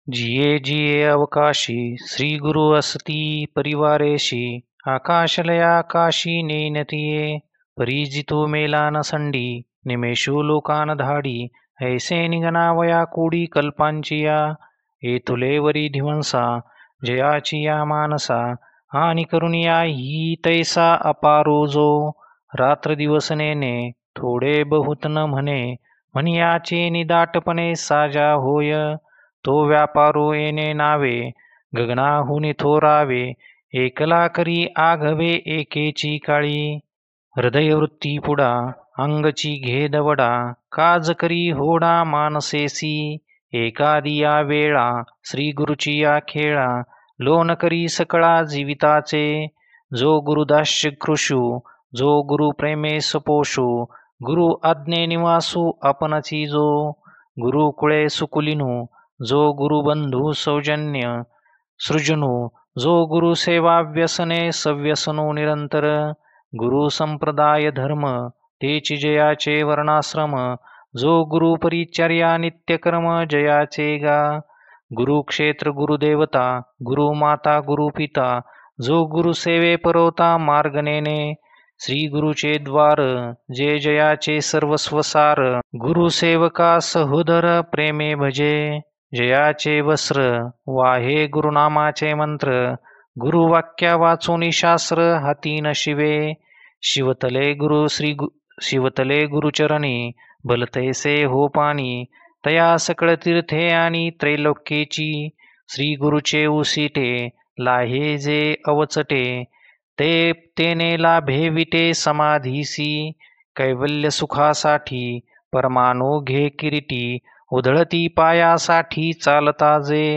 जिये जिये अवकाशी श्री गुरु असती परिवारेशी आकाशलयाकाशी नेनतिये परिजितो मेला न संडी निमेषु लोकान धाडी ऐसे निघणावया कोडी कल्पांचिया येतुले वरी धिवंसा जयाची या मानसा आणि करुणिया ही तैसा अपारोजो रात्र दिवस नेने थोडे बहुत न म्हणे म्हणियाचे निदाटपणे साजा होय तो व्यापारो येणे नावे गगनाहुनी थोरावे एकला करी आघवे एकेची काळी हृदयवृत्ती पुडा अंगची घे दवडा काज करी होडा मानसेसी एकादिया वेळा श्री गुरुची या खेळा लोन करी सकळा जीविताचे जो गुरुदास्य कृषू जो गुरु प्रेमे सपोषू गुरु आज्ञे निवासू आपणची जो गुरु कुळे सुकुलिनू जो गुरुबंधू सौजन्य सृजनू जो गुरु सेवा व्यसने सव्यसनो निरंतर गुरु संप्रदाय धर्म तेची जयाचे वर्णाश्रम जो गुरु परिचर्या नित्यकर्म जयाचे गा गुरुक्षेत्र गुरुदेवता गुरुमाता गुरुपिता जो गुरु सेवे परवता मार्ग नेने श्री गुरुचे द्वार जे जयाचे सर्वस्वसार गुरुसेवका सहोदर प्रेमे भजे जयाचे वस्त्र वाहे गुरुनामाचे मंत्र गुरुवाक्या वाचून शास्त्र हाती न शिवे शिवतले गुरुचरणी भलतैसे हो पाणी तया सकळ तीर्थे आणि त्रैलोक्येची श्री गुरुचे उसिटे लाहे जे अवचटे ते तेने लाभे विटे समाधीसी कैवल्य सुखासाठी परमानो घे किरीटी उधळती पायासाठी चालता जे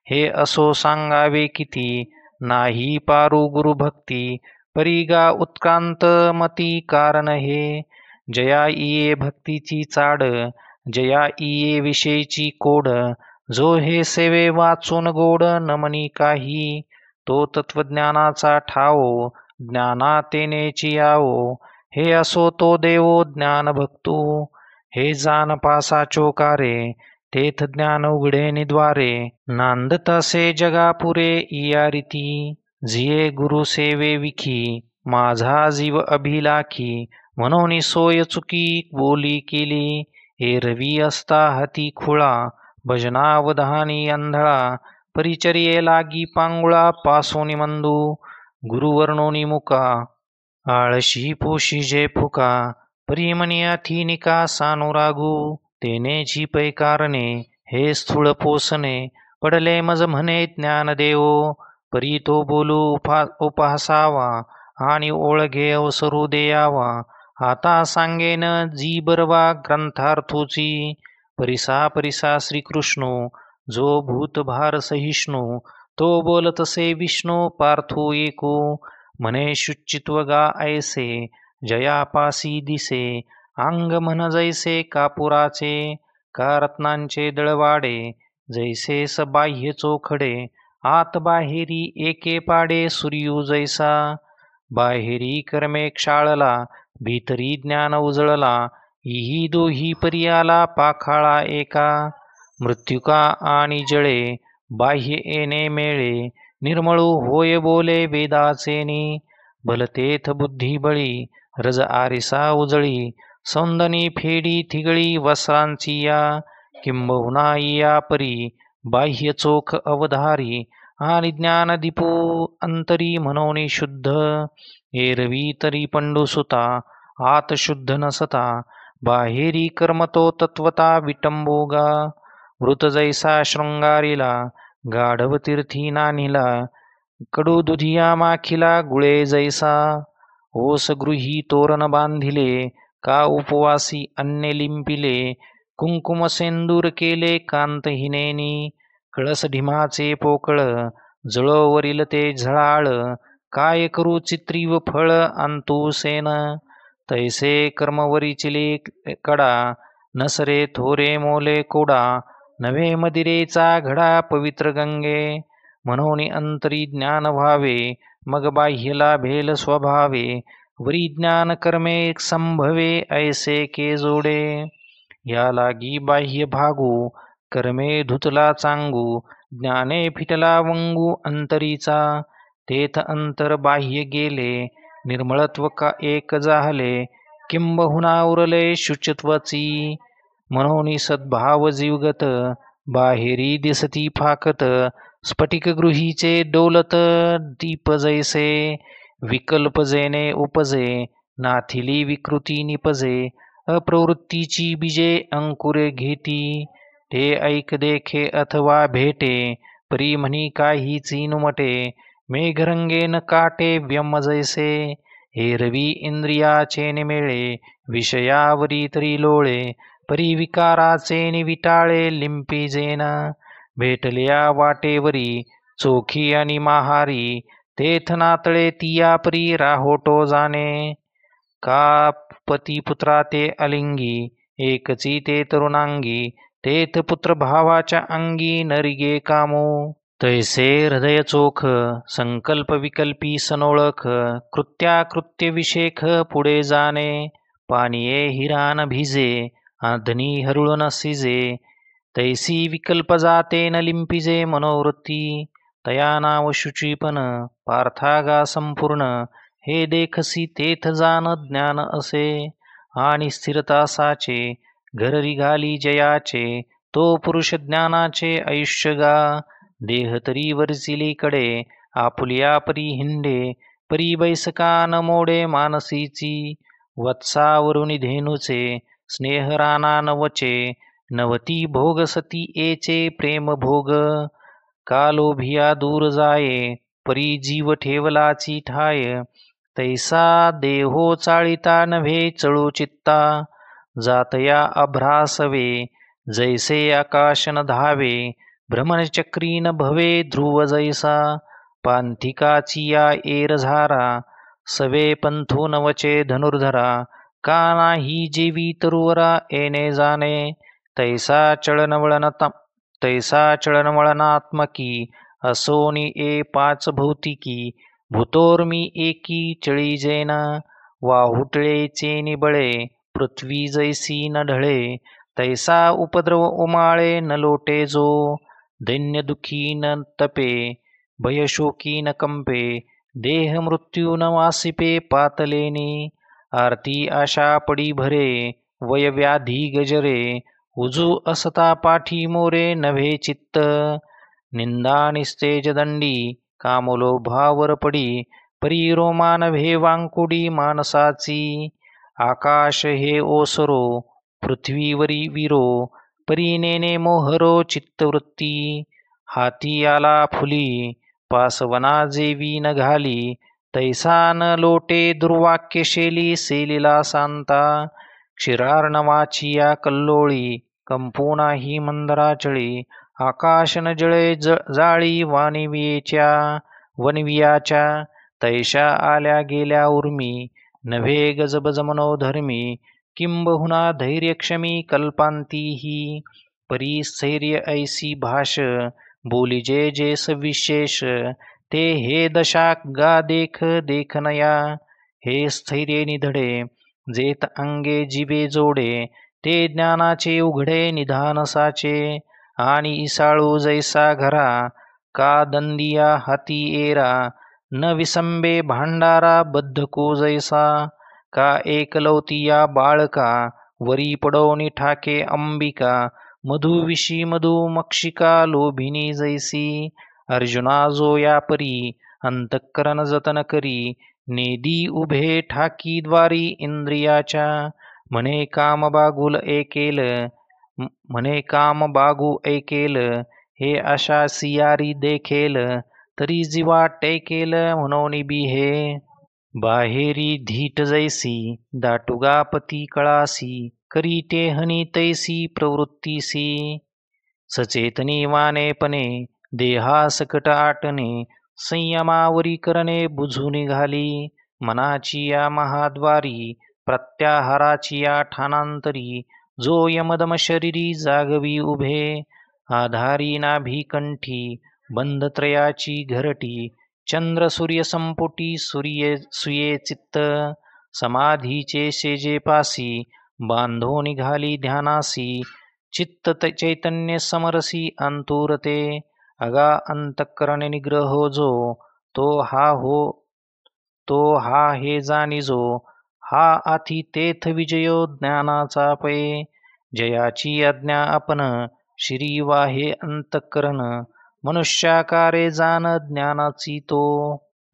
हे असो सांगावे किती नाही पारू गुरुभक्ती परिगा उत्क्रांत मती कारण हे जया इये भक्तीची चाड जया इये विषयीची कोड जो हे सेवे वाचून गोड नमनी काही तो तत्वज्ञानाचा ठावो ज्ञाना तेनेची आवो हे असो तो देवो ज्ञान भक्तू हे जान पासा चोकारे तेथ ज्ञान उघडे निद्वारे नांदतसे जगापुरे इया रीती जिये गुरु सेवे विखी माझा जीव अभिलाखी म्हणून सोय चुकी बोली केली एरवी असता हाती खुळा भजनावधानी अंधळा परिचर्ये लागी पांगुळा पासोनी मंदू गुरुवर्णोनी मुका आळशी पोशी जे फुका परिमनी अथिनिका सानुरागू तेने झिपै कारणे हे स्थूळ पोसणे पडले मज म्हणे ज्ञानदेवो परी तो बोलू उपहासावा आणि ओळघे अवसरू देयावा आता सांगेन जी बरवा ग्रंथार्थोची परिसा परिसा श्रीकृष्णो जो भूतभार सहिष्णू तो बोलतसे विष्णू पार्थो एको म्हणे शुचित्व गा ऐसे जयापासी दिसे अंग म्हण जैसे कापुराचे का रत्नांचे दळवाडे जैसे सबाह्य चोखडे आत बाहेरी एके पाडे सूर्यू जैसा बाहेरी कर्मे क्षाळला भीतरी ज्ञान उजळला इही दोही पर्याला पाखाळा एका मृत्युका आणि जळे बाह्य येणे मेळे निर्मळू होय बोले वेदाचेनी भलतेथ बुद्धी बळी रज आरिसा उजळी सौंदनी फेडी थिगळी वस्त्रांची या किंबहुना या परी बाह्य चोख अवधारी आणि ज्ञान दीपू अंतरी म्हणून शुद्ध एरवी तरी पंडुसुता आत शुद्ध नसता बाहेरी कर्मतो तत्वता विटंबोगा मृत जैसा शृंगारीला गाढव तीर्थी नानिला कडू दुधिया माखिला गुळे जैसा ओस गृही तोरण बांधिले का उपवासी अन्य लिंपिले कुंकुम सेंदूर केले कांतहिनेनी कळस ढिमाचे पोकळ जळोवरील ते झळाळ काय करू चित्रीव फळ अंतू सेन तैसे कर्मवरीचिले कडा नसरे थोरे मोले कोडा नवे मदिरेचा घडा पवित्र गंगे म्हणून अंतरी ज्ञान व्हावे मग बाह्यला भेल स्वभावे वरी ज्ञान कर्मे संभवे ऐसे के जोडे या लागी बाह्य भागू कर्मे धुतला चांगू, ज्ञाने फिटला वंगू अंतरीचा. तेथ अंतर बाह्य गेले, निर्मळत्व का एक जाहले, किंबहुना उरले शुचित्वची. म्हणून सद्भाव जीवगत, बाहेरी दिसती फाकत. स्फटिक गृहीचे डोलत दीप जैसे, विकल्प जेने उपजे, नाथिली विकृती निपजे. अप्रवृत्तीची बीजे अंकुरे घेती, ते ऐक देखे अथवा भेटे. परी म्हणी काही चिनुमटे, मेघरंगेन काटे व्यम जैसे. एरवी इंद्रियाचे निमेळे, विषयावरी तरी लोळे. परी विकाराचे निविटाळे लिंपी जेन. भेटल्या वाटेवरी, चोखी आणि माहारी. तेथ नातळे तिया परी राहोटो जाणे. का पती पुत्रा ते अलिंगी, एकची ते तरुणांगी. तेथ पुत्र भावाच्या अंगी नरिगे कामो. तैसे हृदय चोख, संकल्प विकल्पी सनोळख. कृत्याकृत्य विषेख पुढे जाणे. पानिये हिरान भिजे, आधनी हरुळ सिजे. तैसी विकल्प जाते न लिंपिजे मनोवृत्ती. तया नाव शुचीपण, पार्थागा संपूर्ण. हे देखसी तेथ जान ज्ञान असे. आणि स्थिरता साचे, घर रिघाली जयाचे. तो पुरुष ज्ञानाचे आयुष्य गा. देह तरी वरचिलीकडे, आपुल्या परी हिंडे. परी बैसका न मोडे मानसीची. वत्सावरुणी धेनुचे, स्नेहराना नवचे. नवती भोग सती एचे प्रेम भोग. कालोभिया दूर जाये, परी जीव ठेवलाची ठाय. तैसा देहो चाळिता नव्हे चळू चित्ता. जातया अभ्रासवे, जैसे आकाश न धावे. भ्रमणचक्री न भवे ध्रुव जैसा. पांथिकाची या एरझारा, सवे पंथो नवचे धनुर्धरा. का नाही जेवी तरुवरा येणे जाणे. तैसा चळनवळनात्मकी, असोनी ए पाच भौतिकी. भूतोर्मी एकी चळी जेन. वाहुटळेचे निबळे, पृथ्वी जैसी न ढळे. तैसा उपद्रव उमाळे न लोटे जो. दैन्य दुखी न तपे, भयशोकी न कंपे. देह मृत्यू न वासिपे पातलेनी. आरती आशा पडी भरे, वय व्याधी गजरे. उजू असता पाठी मोरे नव्हे चित्त. निंदा निस्तेज दंडी, कामलोभावर पडी. परी रोमा नव्हे वांकुडी मानसाची. आकाश हे ओसरो, पृथ्वीवरी विरो. परी नेने मोहरो चित्तवृत्ती. हाती आला फुली, पासवना जेवी न घाली. तैसा न लोटे दुर्वाक्य शेली सेलिला सांता. क्षीरार्णवाची या कल्लोळी, कंपू नाही मंदराचळी. आकाश न जळे जाळी वनवियाच्या. तैशा आल्या गेल्या उर्मी, नव्हे गजबज मनोधर्मी. किंबहुना धैर्यक्षमी कल्पांतीही. परिस्थैर्य ऐसी भाष, बोलिजे जे सविशेष. ते हे दशा गा देख देखनया. हे स्थैर्य निधडे, जेत अंगे जिवे जोडे. ते ज्ञानाचे उघडे निधान साचे. आणि इसाळू जैसा घरा, का दंदिया हाती एरा. न विसंबे भांडारा बद्धको जैसा. का एकलवतिया बाळका, वरी पडोनी ठाके अंबिका. मधुविशी मधुमक्षिका लोभिनी जैसी. अर्जुना जो या परी, अंतःकरण जतन करी. नेदी उभे ठाकी द्वारी इंद्रियाच्या. म्हणे काम बागू ऐकेल. हे आशा सियारी देखेल. तरी जीवा टेकेल म्हणून बिहे. बाहेरी धीट जैसी, दाटुगा पती कळासी. करी ते हनी तैसी प्रवृत्तीसी. सचेतनी वानेपणे, देहा सकट आटणे. संयमावरी करणे बुझू निघाली. मनाची या महाद्वारी, प्रत्याहाराची या ठाणांतरी. जो यमदम शरीरी जागवी उभे. आधारी नाभी कंठी, बंधत्रयाची घरटी. चंद्र सूर्य संपुटी सुये चित्त. समाधीचे शेजे पासी, बांधो निघाली ध्यानासी. चैतन्य समरसी अंतुरते अगा अंतःकरण निग्रहो जो तो हा हो तो हा हे जाणिजो हा आथी तेथ विजयो ज्ञानाचा पै जयाची आज्ञा आपण श्री वाहे अंतःकरण मनुष्याकारे जाण ज्ञानाची तो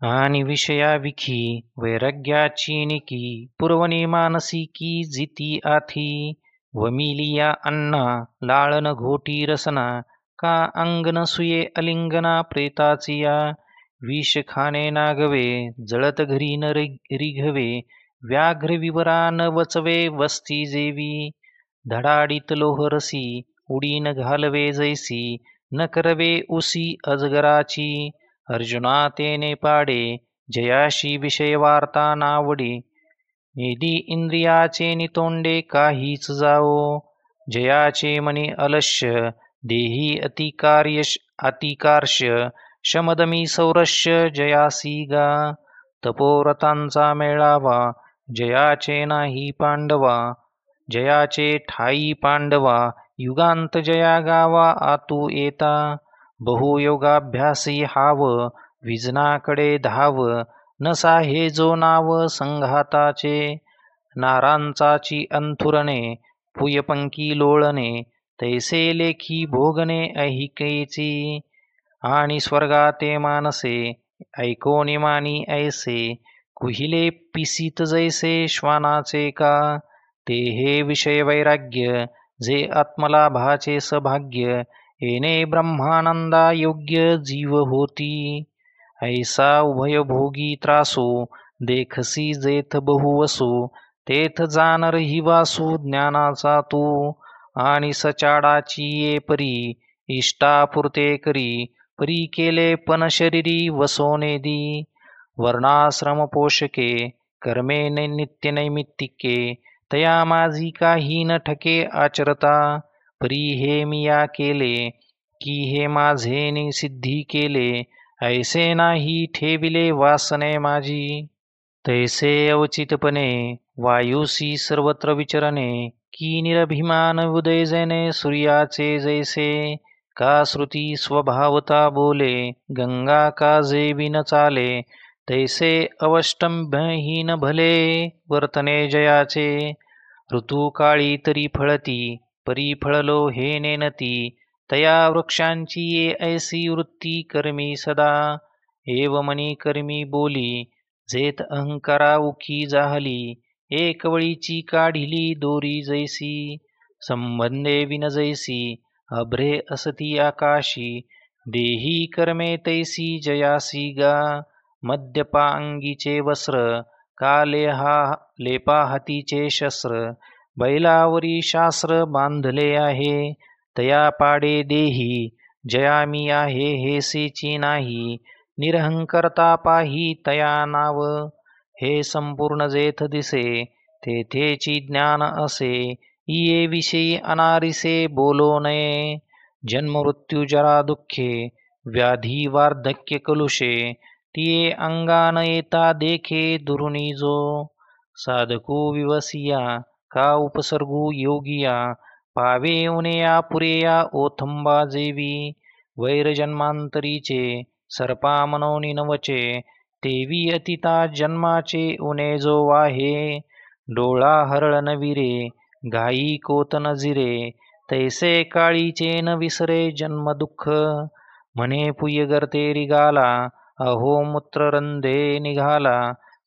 आणि विषया विखी वैराग्याची निकी पुरवणी मानसिकी जिती आथी वमिलिया अन्ना लाळन घोटी रसना का अंगन सुये अलिंगना प्रेताचिया विष खाणे नागवे जळत घरी न रिघवे व्याघ्र विवरा न वचवे वस्ती जेवी धडाडीत लोहरसी उडीन घालवे जैसी न करवे उसी अजगराची अर्जुना तेने पाडे जयाशी विषय वार्ता नावडी निधी इंद्रियाचे नितोंडे काहीच जाओ जयाचे मनी अलस्य देही अतिकार्य शमदमी सौरस्य जयासी गा तपोव्रतांचा मेळावा जयाचे नाही पांडवा जयाचे ठाई पांडवा युगांत जया गावा आतू येता बहुयोगाभ्यासी हाव विजनाकडे धाव नसा हे जो नाव संघाताचे नारांचाची अंथुरणे पुयपंकी लोळणे तैसे लेखी भोगणे ऐहिकेची आणि स्वर्गाते मानसे ऐकोनी मानी ऐसे कुहिले पिसीत जैसे श्वानाचे का ते हे विषय वैराग्य जे आत्मलाभाचे सभाग्य येणे ब्रह्मानंदा योग्य जीव होती ऐसा उभयभोगी त्रासो देखसी जेथ बहुवसो तेथ जाणर ही वासू ज्ञानाचा तू आणि सचाडाची ये परी इष्टापुरते करी परी केले पण शरीरी वसोने दी वर्णाश्रम पोषके कर्मे नित्य नैमित्तिके तया माझी काही न ठके आचरता परी हे मिया केले की हे माझे सिद्धी केले ऐसे नाही ठेविले वासने माझी तैसे अवचितपणे वायुसी सर्वत्र विचरणे की निरभिमान उदय जैने सूर्याचे जैसे का श्रुती स्वभावता बोले गंगा का जे विन चाले तैसे अवष्टंभहीन भले वर्तने जयाचे ऋतुकाळी तरी फळती परी फळलो हे नेनती तया वृक्षांची ये ऐसी वृत्ती कर्मी सदा एवमनी कर्मी बोली जेत अहंकारा उखी जाहली एकवळीची काढिली दोरी जैसी संबंधे विन जैसी अभ्रे असती आकाशी देही कर्मे तैसी जयासी गा मद्यपा अंगीचे वस्त्र लेपा हातीचे शस्त्र बैलावरी शास्त्र बांधले आहे तया पाडे देही जया मी आहे हे सेची नाही निरहंकरता पाही तया नाव हे संपूर्ण जेथ दिसे तेथेची ज्ञान असे ये विषयी अनारिसे बोलो नये जन्म मृत्यू जरा दुःखे व्याधी वार्धक्य कलुषे तिये अंगान येता देखे दुरुनी जो साधको विवसिया का उपसर्गू योगिया पावे उनेया पुरेया ओथंबा जेवी वैर जन्मांतरीचे सर्पा मनोनी नवचे तेवी अतिता जन्माचे उने जो वाहे डोळा हरळ न विरे गायी कोत न जिरे तैसे काळीचे न विसरे जन्म दुःख म्हणे पुय गर्ते रिगाला अहो मूत्र रंधे निघाला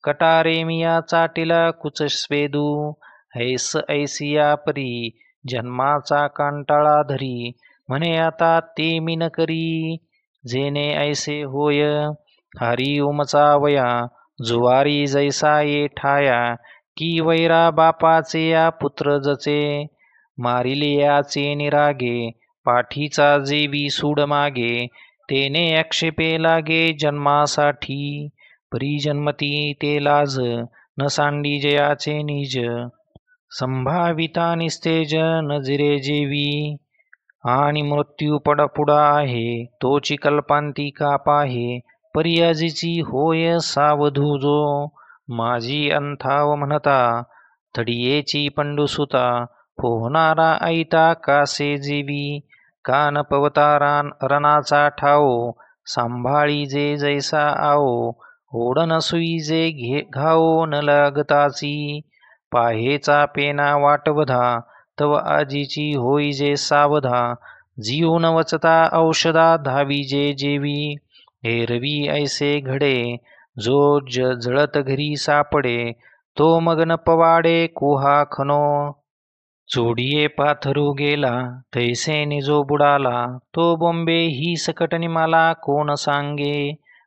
कटारे मिया चाटिला कुच स्वेदू ऐस ऐसिया परी जन्माचा कांटाळा धरी म्हणे आता ते मी न करी जेने ऐसे होय हरी उमचा वया जुवारी जैसा ये ठाया की वैरा बापाचे या पुत्र जचे मारिलियाचे निरागे पाठीचा जेवी सूड मागे तेने आक्षेपे लागे जन्मासाठी परी जन्मती ते लाज न सांडी जयाचे निज संभाविता निस्तेज नजिरे जेवी आणि मृत्यू पुढा आहे तोची कल्पांती का पाहे पर्याजीची होय सावधू जो माझी अंथाव म्हणता थडियेची पंडुसुता पोहणारा ऐता कासे जेवी, कान पवतारान रणाचा ठाओ, सांभाळी जे जैसा आओ, ओढन सुई जे घाओ न लागताची, पाहेचा पेना वाटवधा, तव आजीची होई जे सावधा, जीव न वचता औषधा धावी जे जेवी, एरवी ऐसे घडे, जो जळत घरी सापडे, तो मग न पवाडे कुहा खनो, चोडिये पाथरू गेला तैसे निजो बुडाला, तो बोंबे ही सकट निमाला कोण सांगे,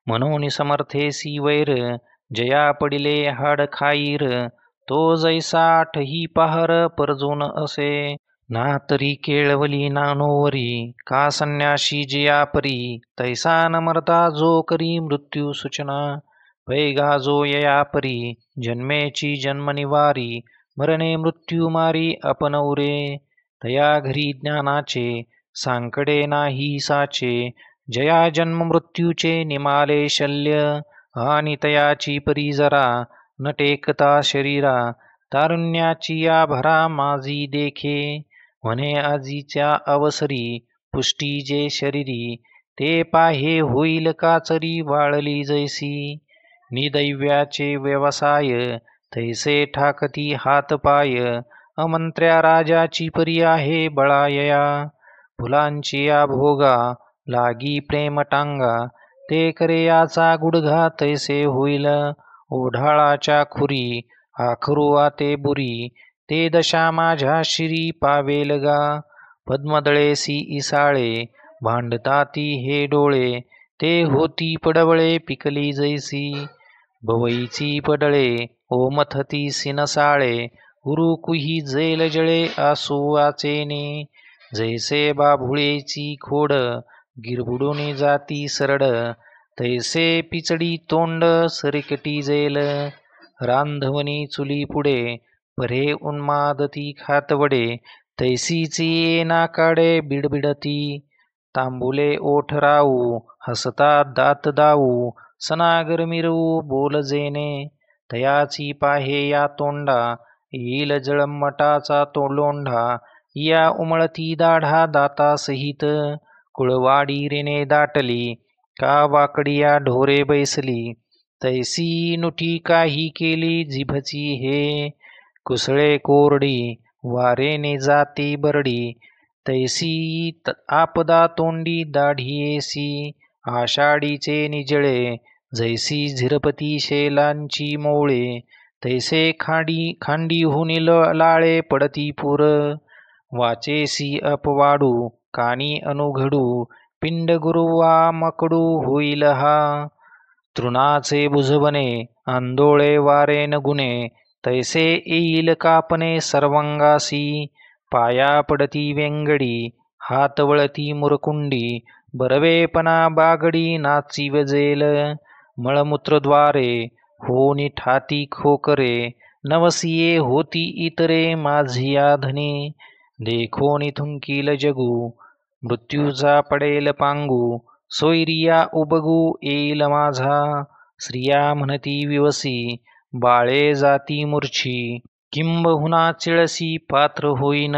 म्हणून समर्थेसी वैर, जया पडिले हाड खाईर, तो जैसा आठही पहार परजून असे, ना तरी केळवली नानोवरी, का संन्याशी जिया परी, तैसा न मरता जो करी मृत्यू सूचना, पैगा जो यया परी, जन्मेची जन्मनिवारी, मरणे मृत्यू मारी आपण उरे, तया घरी ज्ञानाचे सांकडे नाही साचे, जया जन्म मृत्यूचे निमाले शल्य, आणि तयाची परी जरा न टेकता शरीरा, तारुण्याची या भरा माझी देखे, म्हणे आजीच्या अवसरी पुष्टी जे शरीरी, ते पाहे होईल काचरी वाळली जैसी, निदैव्याचे व्यवसाय तैसे ठाकती हात पाय, अमंत्र्या राजाची परी आहे बळायया, फुलांची या भोगा लागी प्रेम टांगा, ते करे याचा गुडघा तैसे होईल, ओढाळाच्या खुरी आखरू आते बुरी, ते दशा माझ्या शिरी पावेल गा, पद्मदळेसी इसाळे भांडताती हे डोळे, ते होती पडवळे पिकली जैसी, भवईची पडळे ओमथती सिनसाळे, उरुकुही जेल जळे आसू वाचेने, जैसे बाभुळेची खोड गिरबुडून जाती सरड, तैसे पिचडी तोंड सरकटी जेल, रांधवणी चुली पुढे परे उन्मादती खातवडे, तैसीची येना काडे बिडबिडती, तांबुले ओठ राऊ हसता दात दाऊ, सनागर मिरवू बोल जेने, तयाची पाहे या तोंडा, येईल जळमटाचा तो लोंढा, या उमळती दाढा दाता सहित, कुळवाडी रेने दाटली, का वाकडिया ढोरे बैसली, तैसी नुठी काही केली जिभची हे, कुसळे कोरडी वारेने जाती बरडी, तैसी आपदा तोंडी दाढियेसी, आषाढीचे निजळे जैसी झिरपती शेलांची मोळे, तैसे खांडीहून लाळे पडती पूर, वाचेसी अपवाडू कानी अनुघडू, पिंड गुरुवा मकडू होईल हा, तृणाचे बुजवणे आंदोळे वारे न गुणे, तैसे येईल कापणे सर्वांगासी, पाया पडती वेंगडी हात वळती मुरकुंडी, बरवेपणा बागडी नाची वजेल, मळमूत्रद्वारे होनी ठाती खोकरे, नवसिये होती इतरे माझिया धने, देखोनी थुंकील जगू मृत्यूचा पडेल पांगू, सोयरिया उबगू येईल माझा, स्त्रिया म्हणती विवसी बाळे जाती मूर्छी, किंबहुना चिळसी पात्र होईन,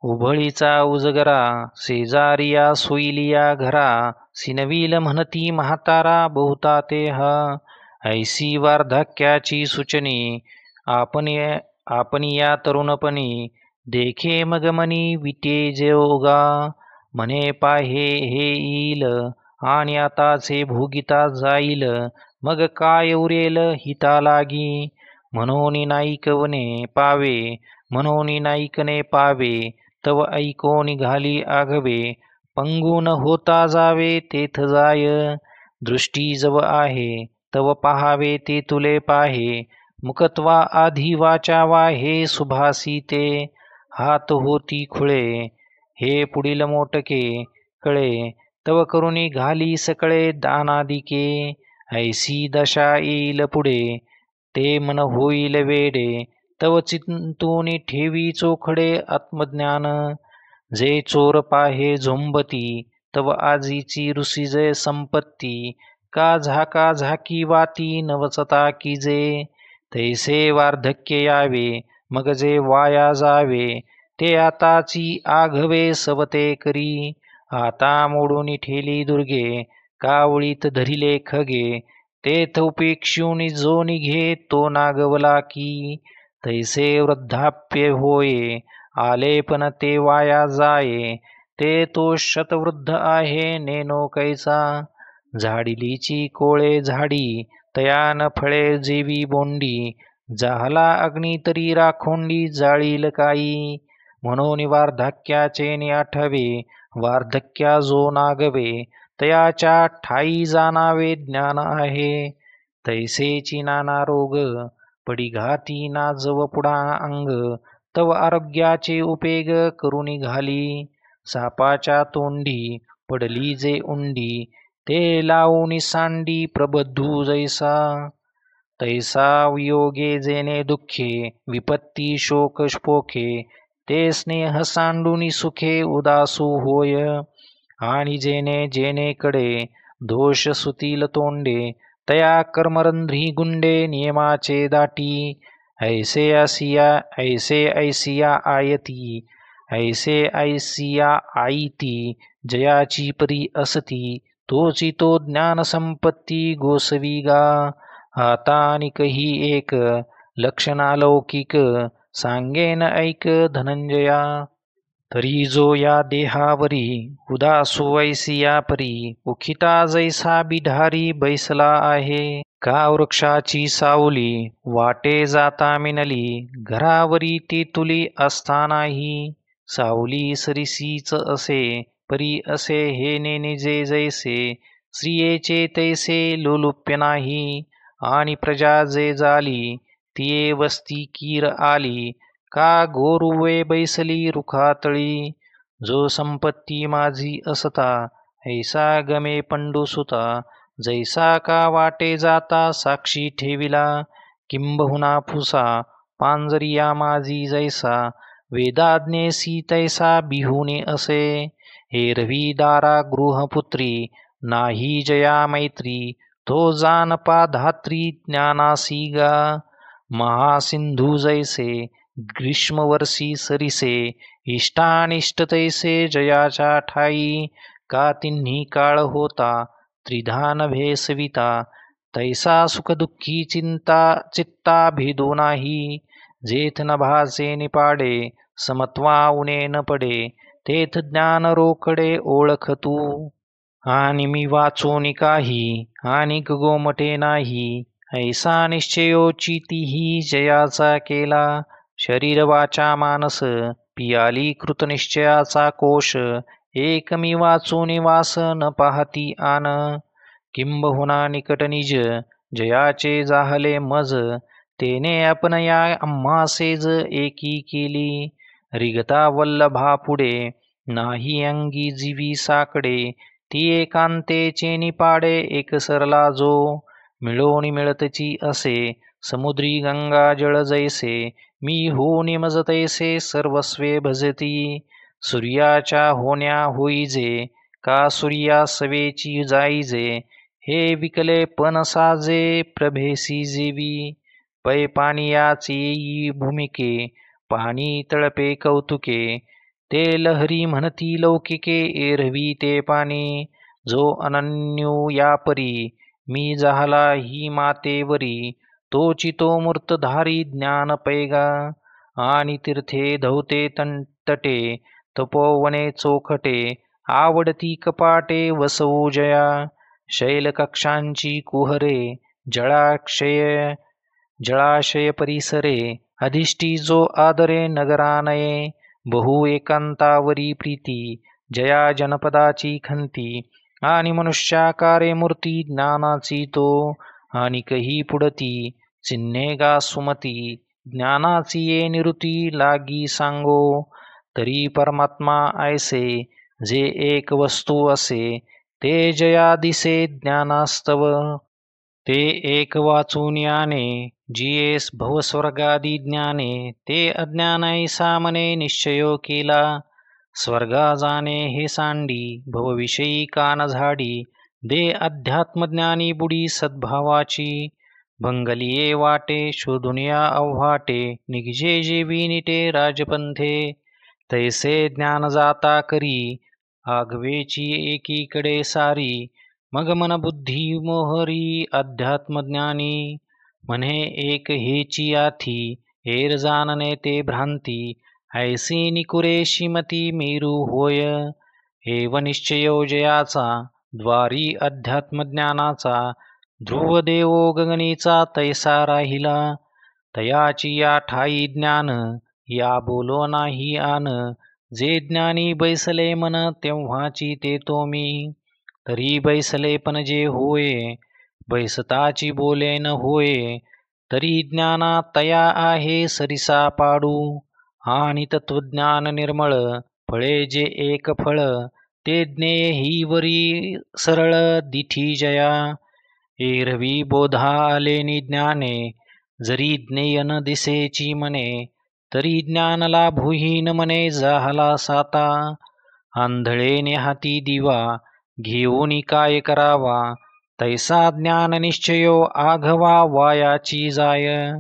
उभळीचा उजगरा शेजारिया सोयलिया घरा, सिनवील म्हणती म्हातारा बहुता ते हा, ऐसी वार्धक्याची सुचनी आपण या तरुणपणी, देखे मग मनी विटे जोगा, म्हणे पाहे हे येईल आणि आताचे भोगिता जाईल, मग काय उरेल हिता लागी, म्हणून नाईकवने पावे म्हणून नाईकने पावे, तव ऐकोनी घाली आघवे, पंगून होता जावे तेथ जाय, दृष्टी जव आहे तव पहावे ते तुले पाहे, मुकत्वा आधी वाचावा हे सुभासिते, हात होती खुळे हे पुढील मोटके कळे, तव करुणी घाली सकळे दानादिके, ऐसी दशा येईल पुढे ते मन होईल वेडे, तव चिंतून ठेवी चोखडे आत्मज्ञान, जे चोर पाहे झोंबती तव आजीची ऋषीजे संपत्ती, का झाका झाकी वाती नवचता की जे, तैसे वार्धक्य यावे मग जे वाया जावे, ते आताची आघवे सवते करी. आता मोडून ठेली दुर्गे, कावळीत धरिले खगे. तेथ उपेक्षुनी जो निघे तो नागवला की. तैसे वृद्धाप्य होये, आले पण ते वाया जाये. ते तो शतवृद्ध आहे नेनो कैसा. झाडिलीची कोळे झाडी, तयान फळे जेवी बोंडी. झाला अग्नी तरी राखोंडी जाळील काई. म्हणून वार्धक्याचे आठवे, वार्धक्या जो नागवे. तयाच्या ठाई जाणावे ज्ञान आहे. तैसेची नाना रोग, पडी घाती ना जव पुढा अंग. तव आरोग्याचे उपेग करून घाली. सापाच्या तोंडी पडली जे उंडी, ते लावून सांडी प्रबद्धू जैसा. तैसा वियोगे जेने दुःखे, विपत्ती शोक पोखे. ते स्नेह सांडून सुखे उदासू होय. आणि जेने जेनेकडे दोष सुतील तोंडे, तया कर्मरंध्री गुंडे नियमाचे दाटी. ऐसे ऐसिया आयती, ऐसे ऐसिया आईती. जयाची परी असती, तोची तो ज्ञान संपत्ती गोसवी गा. आता अनिकही एक लक्षणालौकिक, सांगेन ऐक धनंजया. तरी जो या देहावरी उदासू ऐसिया परी. उखिता जैसा बिढारी बैसला आहे. का वृक्षाची सावली वाटे जाता मिनली. घरावरी ती तुली असतानाही. सावली सरीसीच असे, परी असे हे निजे जैसे. स्त्रियेचे तैसे लोलुप्य नाही. आणि प्रजा जे झाली, तिये वस्ती कीर आली. का गोरुवे बैसली रुखातळी. जो संपत्ती माझी असता, ऐसा गमे पंडुसुता. जैसा का वाटे जाता साक्षी ठेविला. किंबहुना फुसा पांजरिया माझी जैसा. वेदाज्ञेसी तैसा बिहुने असे. एरवी दारा गृहपुत्री, नाही जया मैत्री. तो जानपा धात्री ज्ञानासी गा. महासिंधू जैसे ग्रीष्मवर्षी सरिसे. इष्टानिष्ट तैसे जयाच्या ठाई. का तिन्ही काळ होता त्रिधान भेसविता. तैसा सुखदुःखी चित्ता भेदो नाही. जेथ नभाचे निपाडे, समत्वा उणे न पडे. तेथ ज्ञान रोकडे ओळख तू. आणि मी वाचोनी काही, आणि गोमटे नाही. ऐसा निश्चयोचितीही जयाचा केला. शरीर वाचा मानस, पियाली कृतनिश्चयाचा कोश. एक मी वाचून वास न पाहती आन. किंबहुना निकट निज, जयाचे जाहले मज. तेने आपण या आम्हासेज एकी केली. रिगता वल्लभा पुढे, नाही अंगी जीवी साकडे. ती एकांतेचे निपाडे एक सरला जो. मिळोनी मिळतची असे, समुद्री गंगा जळ जैसे. मी होनी मज तैसे सर्वस्वे भजती. सूर्याच्या होण्या होईजे, का सूर्या सवेची जाईजे. हे विकले पण साजे प्रभेसी जेवी. पै पानियाची येई भूमिके, पाणी तळपे कौतुके. ते लहरी म्हणती लौकिके, एरवी ते पाणी. जो अनन्यू या परी, मी जाहला ही मातेवरी. तोची तो मूर्तधारी ज्ञान पैगा. आणि तीर्थे धवते तटे, तपोवने चोखटे. आवडती कपाटे वसवू जया. शैलकक्षांची कुहरे, जळाशय परिसरे. अधिष्ठी जो आदरे नगरानये. बहु एकांतावरी प्रीती, जया जनपदाची खंती. आणि मनुष्याकारे मूर्ती ज्ञानाची तो. आणि कही पुढती, चिन्हे गा सुमती. ज्ञानाची ये निवृत्ती लागी सांगो. तरी परमात्मा ऐसे, जे एक वस्तू असे. ते जया दिसे ज्ञानास्तव. ते एक वाचून याने, जियेस भवस्वर्गादी ज्ञाने. ते अज्ञान ऐसा मने निश्चयो केला. स्वर्गा जाणे हे सांडी, भवविषयी कान झाडी. दे अध्यात्मज्ञानी बुडी सद्भावाची. भंगलिये वाटे शोधून या अव्हाटे. निघजे जेवी निटे राजपंथे. तैसे ज्ञान जाता करी आघवेची एकीकडे सारी. मग मन बुद्धी मोहरी अध्यात्मज्ञानी. म्हणे एक हेची आथी हेर जाणणे ते भ्रांती. ऐसी निकुरेशी मती मेरू होय. एव निश्चयो जयाचा द्वारी अध्यात्मज्ञानाचा. ध्रुव देवो गगनीचा तैसा राहिला. तयाची या ठाई ज्ञान या बोलो नाही आन. जे ज्ञानी बैसले मन तेव्हाची ते तो मी. तरी बैसले पण जे होय बैसताची बोले न होय. तरी ज्ञाना तया आहे सरिसा पाडू. आणि तत्वज्ञान निर्मळ फळे जे एक फळ. ते ज्ञेय ही वरी सरळ दिठी जया. एरवी बोधा आलेनी ज्ञाने जरी ज्ञेय न दिसेची मने. तरी ज्ञान लाभूहीन मने झाला साता. आंधळेने हाती दिवा घेऊन काय करावा. तैसा ज्ञान निश्चयो आघवा वायाची जाय.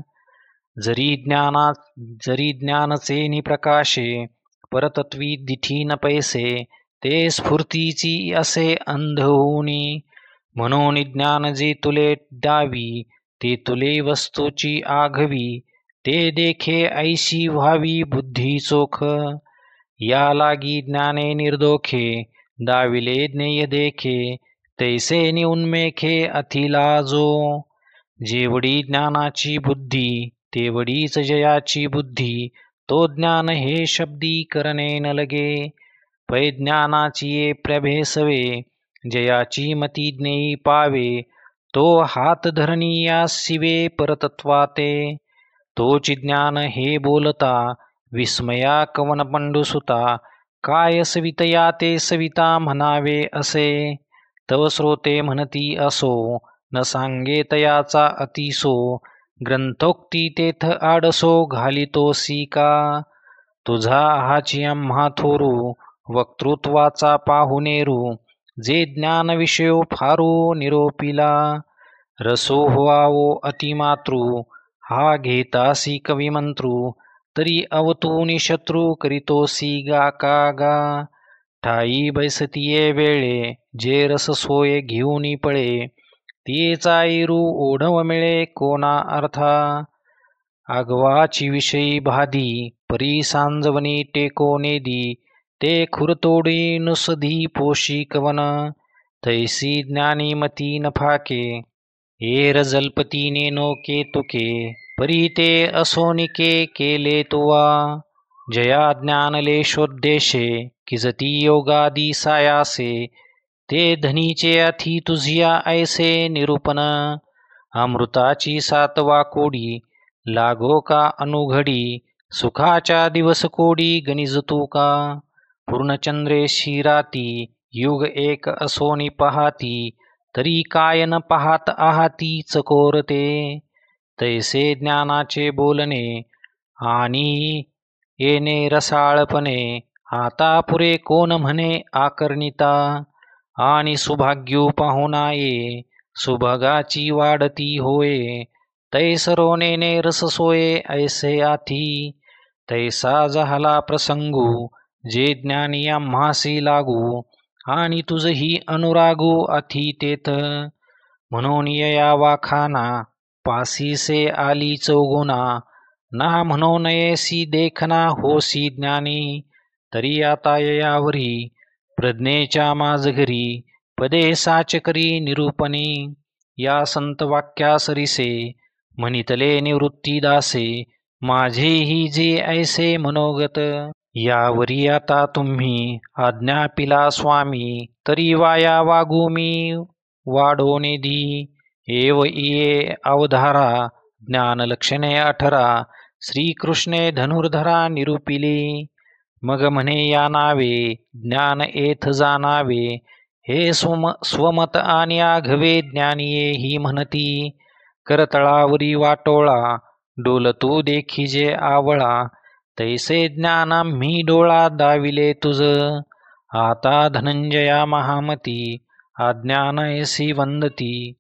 जरी ज्ञानचे निप्रकाशे परतत्वी दिठी न पैसे. ते स्फूर्तीची असे अंध होऊनी. म्हणून ज्ञान जे तुले द्यावी ते तुले वस्तूची आघवी. ते देखे ऐशी व्हावी बुद्धी चोख. या लागी ज्ञाने निर्दोखे दाविले ज्ञेय देखे. तैसे निउन्मेखे अथिलाजो. जेवढी ज्ञानाची बुद्धी तेवढीच जयाची बुद्धी. तो ज्ञान हे शब्दी करणे न लगे. पै ज्ञानाची ये प्रभेसवे जयाची मती ज्ञेयी पावे. तो हात धरणी या शिवे परतत्वाते. तोच ज्ञान हे बोलता विस्मया कवन पंडुसुता. काय सवितया ते सविता म्हणावे असे. तव श्रोते म्हणती असो न सांगे तयाचा अतिसो. ग्रंथोक्ती तेथ आडसो घालितोसी का. तुझा हाची आम्हा थोरू वक्तृत्वाचा पाहुणेरू. जे ज्ञान विषयो फारू निरोपिला. रसो व्हावो अतिमातृ हा घेतासी कविमंत्रू. तरी अवतूनी शत्रू करीतोसी गा का गा. ठाई बैसतीये वेळे जे रस सोय घेऊनी पळे. तेचा ऐरू ओढव मिळे कोणा अर्था. आगवाची विषयी भाधी परी सांजवनी टेको नेदी. ते खुरतोडी नुसधी पोशी कवन. तैसी ज्ञानी मती न फाके एर जल्पतीने नोके तुके. परी ते असोनिके केले तुवा. जया ज्ञानलेशोद्देशे किजती योगादी सायासे. ते धनीचे अथी तुझिया ऐसे निरूपण. अमृताची सातवा कोडी लागो का अनुघडी. सुखाच्या दिवस कोडी गणिजतू का. पूर्णचंद्रेशी राती युग एक असोनी पहाती. तरी काय न पाहात आहाती चकोरते. तैसे ज्ञानाचे बोलणे आणि येणे रसाळपणे. आता पुरे कोण म्हणे आकर्णिता. आणि सुभाग्यू पाहुणा ये सुभगाची वाढती होय. तैसरोनेने रससोये ऐसे आथी. तैसा झाला प्रसंगू जे ज्ञानी आम्हासी लागू. आणि तुझही अनुरागू अथी तेथ. म्हणून यया वाखाना पासीसे आली चौगुणा. ना म्हणो नयेसी देखना होसी ज्ञानी. तरी आता ययावरी प्रज्ञेच्या माझघरी. पदे साच करी निरूपणी. या संत वाक्या सरिसे म्हणितले निवृत्ती दासे. माझेही जे ऐसे मनोगत. यावरी आता तुम्ही आज्ञापिला स्वामी. तरी वाया वागू मी वाढोनेदी. एव इये अवधारा ज्ञानलक्षणे 18. श्रीकृष्णे धनुर्धरा निरूपिली. मग म्हणे या नावे ज्ञान एथ जाणावे. हे स्वमत आणि आघवे ज्ञानिये ही म्हणती. करतळावरी वाटोळा डोलतू देखिजे आवळा. तैसे ज्ञान आम्ही डोळा दाविले तुझ. आता धनंजया महामती अज्ञान ऐसी वंदती.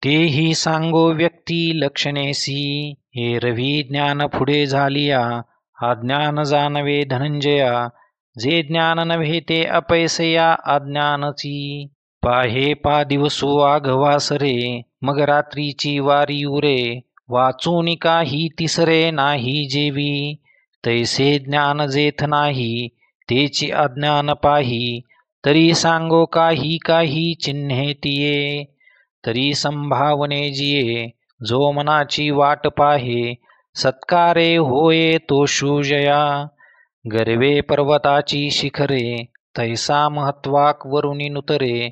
तेही सांगो व्यक्ती लक्षणेसी. एरवी ज्ञान पुढे झालिया अज्ञान जाणवे धनंजया, जे ज्ञान नव्हे ते अपैसया अज्ञानची. पाहे पा दिवसो आघवासरे, मग रात्रीची वारी उरे, वाचून काही तिसरे नाही जेवी. तैसे ज्ञान जेथ नाही, तेची अज्ञान पाही, तरी सांगो काही काही चिन्हे तिये. तरी संभावने जिये, जो मनाची वाट पाहे, सत्कारे होये तो शूजया. गर्वे पर्वताची शिखरे, तैसा महत्वाक वरुणी नुतरे,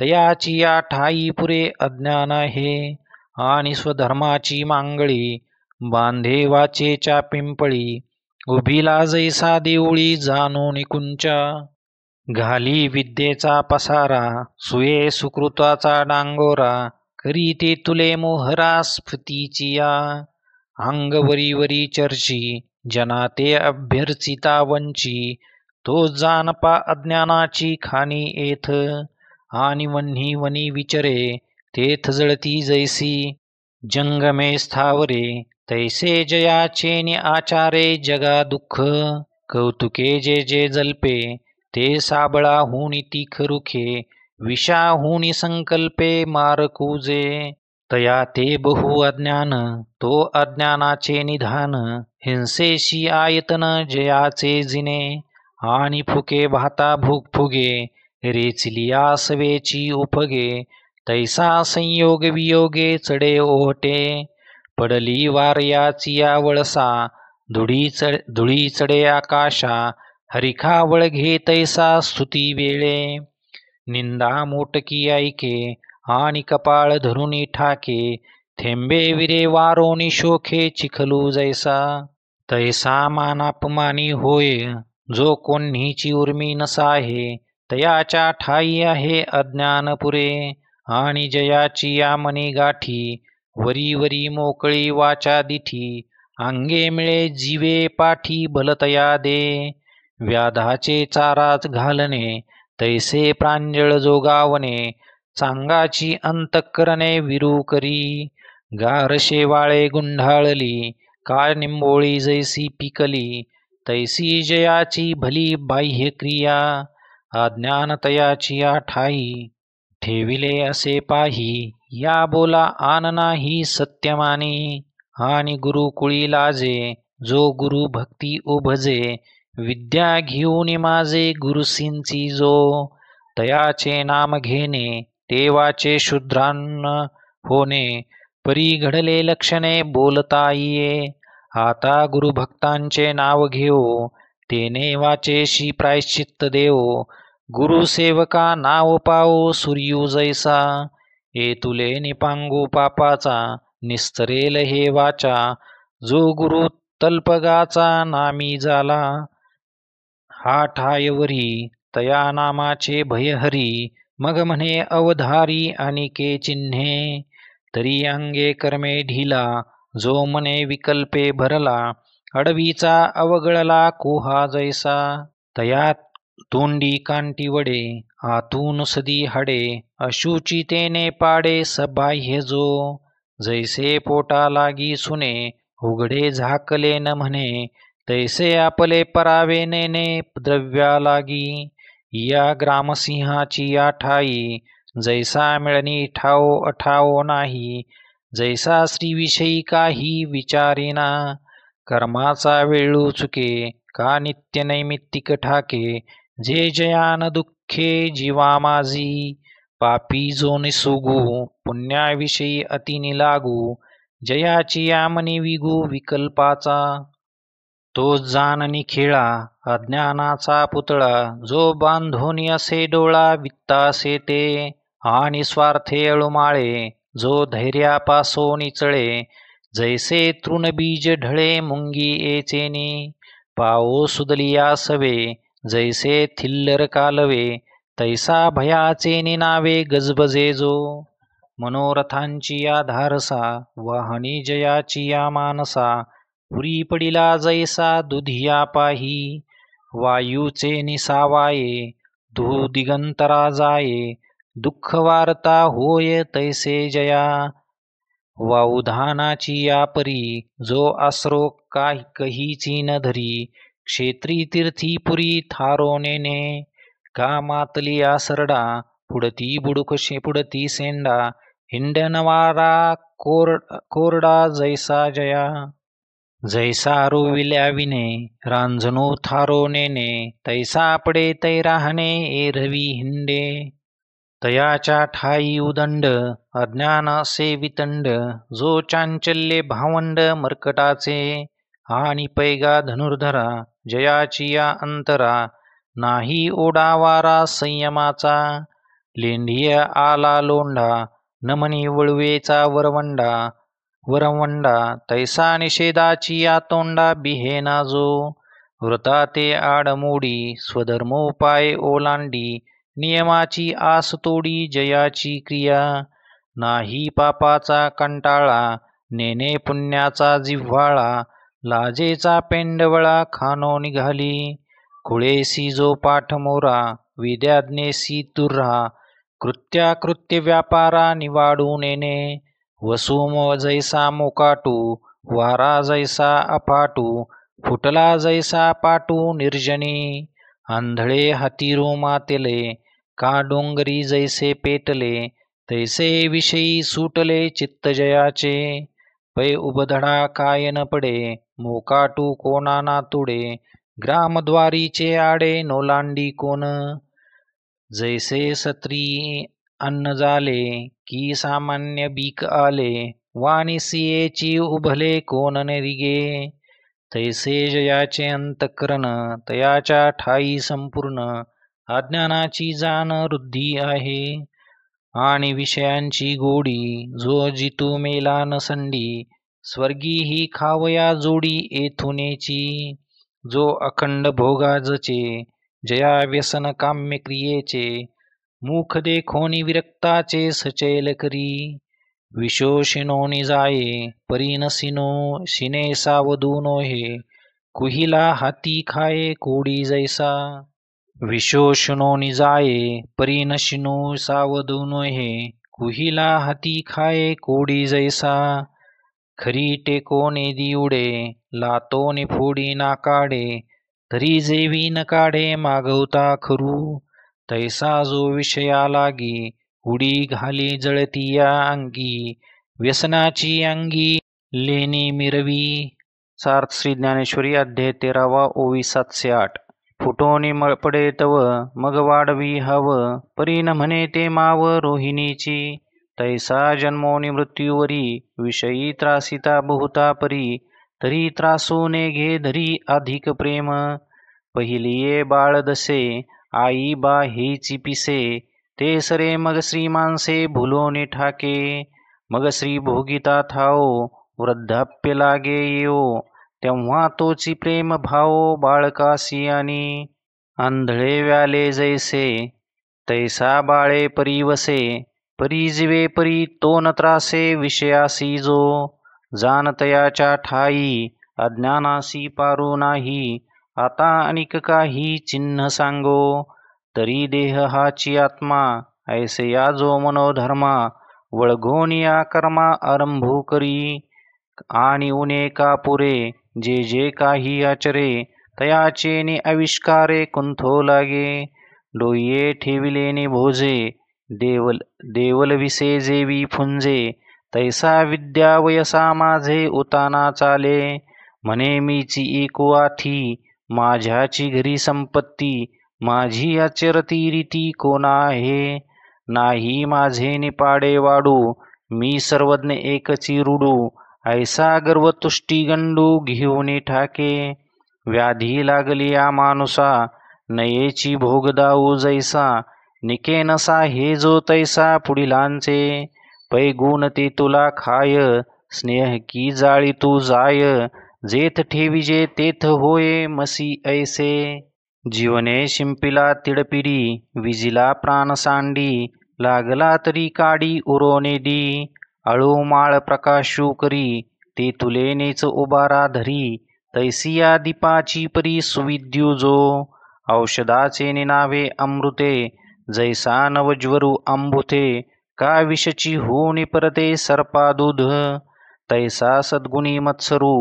तयाची या ठाई पुरे अज्ञान आहे. आणि स्वधर्माची मांगळी, बांधे वाचेच्या पिंपळी, उभीला जैसा देऊळी जाणून कुंचा. घाली विद्येचा पसारा, सुये सुकृताचा डांगोरा, करी ते तुले मोहरा स्फुतीची या. अंगवरी वरी चर्ची, जना ते अभ्यर्चिता वंची, तो जानपा अज्ञानाची खाणी येथ. आणि वन्ही वनी विचरे, तेथ जळती जैसी, जंगमे स्थावरे, तैसे जयाचे नि आचारे जगा दुःख. कौतुके जे जे जल्पे, ते साबळा हुनी तीख रुखे, विषा हुनी संकल्पे मारकूजे. तया ते बहु अज्ञान, तो अज्ञानाचे निधान, हिंसेशी आयतन जयाचे जिने. आणि फुके भाता भूक फुगे, रेचलिया सवेची उपगे, तैसा संयोग वियोगे चढे ओहटे. पडली वारयाचिया वळसा, धुळी चढे आकाशा, हरिखा वळघे तैसा स्तुती वेळे. निंदा मोटकी ऐके, आणि कपाळ धरुनी ठाके, थेंबे विरे वारोनी शोखे चिखलू जैसा. तैसा मानापमानी होय, जो कोण्हीची उर्मी नसाहे, तयाच्या ठाई आहे अज्ञान पुरे. आणि जयाची या मनी गाठी, वरी वरी मोकळी वाचा दिठी, अंगे मिळे जीवे पाठी भलतया दे. व्याधाचे चाराच घालणे, तैसे प्रांजळ जोगावणे, चांगाची अंतःकरणे विरू करी. गार शेवाळे गुंढाळली, काळ निंबोळी जैसी पिकली, तैसी जयाची भली बाह्य क्रिया. अज्ञान तयाची ठाई, ठेविले असे पाही, या बोला आन नाही सत्यमानी. आणि गुरुकुळी लाजे, जो गुरु भक्ती उभजे, विद्या घेऊन माझे गुरुसींची जो. तयाचे नाम घेणे, तेवाचे शूद्रान्न होणे, परी घडले लक्षणे बोलता येई. आता गुरुभक्तांचे नाव घेऊ, तेने वाचेशी प्रायश्चित्त देवो. गुरुसेवका नाव पावो सूर्यू जैसा, तुले निपांगू पापाचा, निस्तरेल हे वाचा, जो गुरु तल्पगाचा नामी झाला. हा ठायवरी, तया नामाचे भयहरी, मग म्हणे अवधारी अनिके चिन्हे. तरी अंगे कर्मे ढिला, जो मने विकल्पे भरला, अडवीचा अवगळला कुहा जैसा. तया तोंडी कांटी वडे, आतून सदी हाडे, अशुचितेने पाडे सबाह्य जो. जैसे पोटा लागी सुने, उघडे झाकले न म्हणे, तैसे आपले परावे नेने द्रव्या लागी. या ग्रामसिंहाची या ठाई, जैसा मिळणी ठाओ अठाओ नाही, जैसा श्रीविषयी काही विचारिना. कर्माचा वेळू चुके, का नित्य नैमित्तिक ठाके, जे जयान दुःखे जीवा माझी. पापी जो निसुगू, पुण्याविषयी अति लागू, जयाची यामनी विगू विकल्पाचा. तो जाननी खेळा, अज्ञानाचा पुतळा, जो बांधोनी असे डोळा वित्तासे ते. आणि स्वार्थे अळुमाळे, जो धैर्यापासो निचळे, जैसे तृणबीज ढळे मुंगी एचेनी. पाओ सुदलिया सवे, जैसे थिल्लर कालवे, तैसा भयाचे निनावे गजबजे जो. मनोरथांची या धारसा, वाहनी जयाची या मानसा, पुरी पडिला जैसा दुधिया पाही. वायूचे निसावाये, दिगंतरा जाये, दुःख वार्ता होय तैसे जया. वावधानाची या परी जो आसरो कहीची न धरी क्षेत्री तीर्थी पुरी थारो नेने का मातली आसरडा पुढती पुढती सेंडा हिंडनवारा कोरडा जैसा जया जैसा रोविल्या विने रांजणू थारो नेने तैसा पडे तै राहणे एरवी हिंडे तयाच्या ठाई उदंड अज्ञान असे वितंड जो चांचल्ये भावंड मर्कटाचे आणि पैगा धनुर्धरा जयाची या अंतरा नाही ओढावारा संयमाचा लेंढिय आला लोंढा नमनी वळवेचा वरवंडा तैसा निषेधाची या तोंडा बिहेना जो व्रता ते आडमोडी स्वधर्मोपाय ओलांडी नियमाची आस तोडी जयाची क्रिया नाही पापाचा कंटाळा नेने पुण्याचा जिव्हाळा लाजेचा पेंडवळा खानो निघाली खुळेसी जो पाठ मोरा विद्याज्ञेसी तुर्हा कृत्याकृत्य व्यापारा निवाडू नेने वसुम जैसा मोकाटू वारा जैसा अफाटू फुटला जैसा पाटू निर्जनी आंधळे हातीरू मातेले का डोंगरी जैसे पेटले तैसे विषयी सुटले चित्त जयाचे पै उबधडा काय न पडे मोकाटू कोणा ना तुडे ग्रामद्वारीचे आडे नोलांडी कोण जैसे सत्री अन्न झाले की सामान्य बीक आले वाणिसियेची उभले कोण नरिगे तैसे जयाचे अंतःकरण तयाच्या ठाई संपूर्ण अज्ञानाची जाण वृद्धी आहे आणि विषयांची गोडी जो जितू मेला नसंडी स्वर्गी ही खावया जोडी येथुनेची जो अखंड भोगाजचे जया व्यसन काम्य क्रियेचे मुख देखोनी विरक्ताचे सचेल करी विशोषिनोनी जाये परिनसिनो शिने सावधूनो हे कुहिला हाती खाये कोडी जैसा विशोषणोनी जाये परिनशिनो सावधूनो हे कुहिला हाती खाये कोडी जैसा खरी टेकोने दिवडे लातोने फोडी नाकाडे तरी जेवी न काढे मागवता खरू तैसा जो विषया लागी उडी घाली जळती या अंगी व्यसनाची अंगी लेणी मिरवी सार्थ श्री ज्ञानेश्वरी अध्याय 13 ओवी 708 फुटोनी पडे तव मग वाढवी हव परीन म्हणे ते माव रोहिणीची तैसा जन्मोनी मृत्यूवरी विषयी त्रासिता बहुता परी तरी त्रासूने घे धरी अधिक प्रेम पहिलिये बाळ दसे आई बा हेची पिसे ते सरे मग श्रीमानसे भुलोने ठाके मग श्री भोगिता थाओ वृद्धाप्य लागे येओ तेव्हा तोची प्रेम भाओ बाळकासी आणि आंधळे व्याले जैसे तैसा बाळे परिवसे परिजीवे परी तो न त्रासे विषयासी जो जानतयाच्या ठाई अज्ञानासी पारू नाही आता अनिक काही चिन्ह सांगो तरी देह हाची आत्मा ऐसे या जो मनोधर्मा वळघोनिया कर्मा आरंभू करी आणि उने का पुरे जे जे काही आचरे तयाचे ने आविष्कारे कुंथो लागे डोये ठेविलेने भोजे देवल विसे जेवी फुंजे तैसा विद्या वयसा माझे उताना चाले म्हणे मीची एको आठी माझ्याची घरी संपत्ती माझी आचरती रीती कोणा आहे नाही माझे निपाडे वाडू मी सर्वज्ञ एकची रुडू ऐसा गर्व तुष्टी गंडू घेऊन ठाके व्याधी लागली या मानुसा नयेची भोगदाऊ जैसा निके नसा हे जो तैसा पुढिलांचे पैगुण ते तुला खाय स्नेह की जाळी तू जाय जेथ ठेविजे तेथ होय मसी ऐसे जीवने शिंपिला तिडपिडी विजिला प्राण सांडी लागला तरी काडी उरोने दी अळूमाळ प्रकाशू करी ते तुलेनेच उबारा धरी तैसिया दीपाची परी सुविद्यू जो औषधाचे निनावे अमृते जैसा नवज्वरू अंबुते का विषची होणी परते सर्पादूध. तैसा सद्गुणी मत्सरू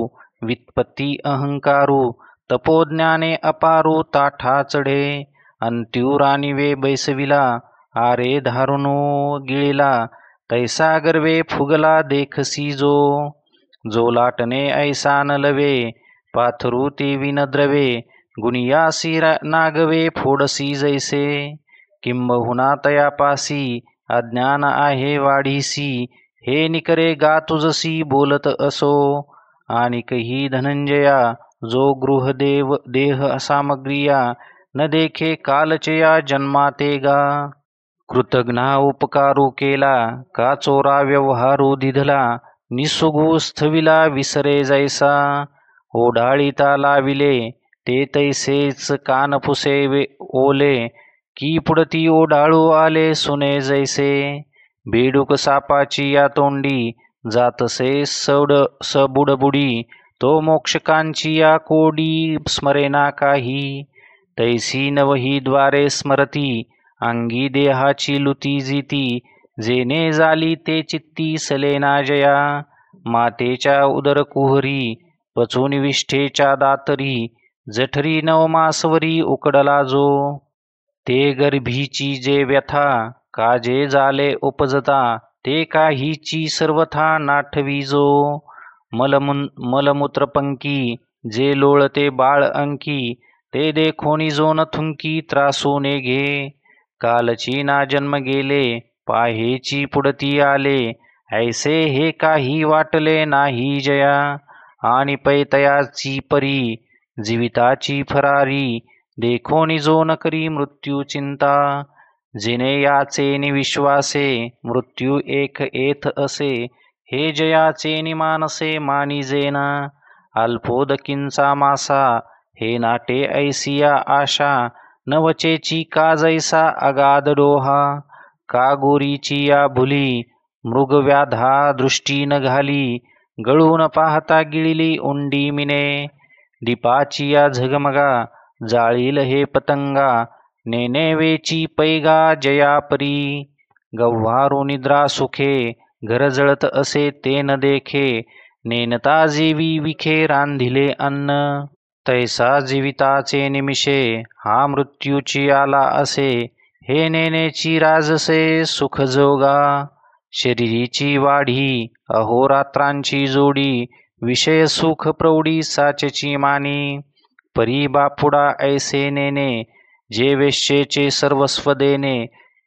वित्पत्ती अहंकारू तपोज्ञाने अपारू ताठा चढे. अंत्युरानी वे बैसविला आरे धारुनो गिळिला तैसा गर्वे फुगला देखसी जो. जो लाटणे ऐसा न लवे पाथरू ते विनद्रवे गुणियासी नागवे फोडसी जैसे. किंबहुना तयापासी अज्ञान आहे वाढीसी हे निकरे गा तुझसी बोलत असो. आणि कही धनंजया जो गृहदेव देह सामग्रिया न देखे कालचया जन्माते गा. कृतज्ञा उपकारू केला का चोरा व्यवहारू दिधला निसुगू स्थविला विसरे जैसा. ओढाळीता लाविले ते तैसेच कानपुसे ओले की पुढती ओढाळू आले सुने जैसे. बेडूक सापाची या तोंडी जातसे सबुडबुडी तो मोक्षकांची या कोडी स्मरेना काही. तैसी नवही द्वारे स्मरती अंगी देहाची लुती जीती जेने झाली ते चित्ती सलेना जया. मातेच्या उदर कुहरी पचून विष्ठेच्या दातरी जठरी नवमासवरी उकडला जो. ते गर्भीची जे व्यथा काजे झाले उपजता ते काहीची सर्वथा नाठवी जो. मलमूत्रपंकी जे लोळते बाळ अंकी ते देखोनी जो न थुंकी त्रासूने घे. कालची ना जन्म गेले पाहेची पुढती आले ऐसे हे काही वाटले नाही जया. आणि पैतयाची परी जीविताची फरारी देखोनी जो न करी मृत्यू चिंता. जिने याचे निविश्वासे मृत्यू एक येथ असे हे जयाचे निमानसे मानिजेना. अल्पोदकींचा मासा हे नाटे ऐसिया आशा नवचेची का जैसा अगाध डोहा. का गोरीची या भुली मृगव्याधा दृष्टी न घाली गळून पाहता गिळली उंडी मिने. दीपाची या झगमगा जाळील हे पतंगा नेनेवेची पैगा जयापरी. गव्हारू निद्रा सुखे घर जळत असे ते न देखे नेनता जेवी विखे रांधिले अन्न. तैसा जीविताचे निमिषे हा मृत्यूची आला असे हे नेनेची राजसे सुख जोगा. शरीरीची वाढी अहोरात्रांची जोडी विषय सुख प्रौढी साचची मानी. परी बापुडा ऐसे नेने जे वेश्येचे सर्वस्व देणे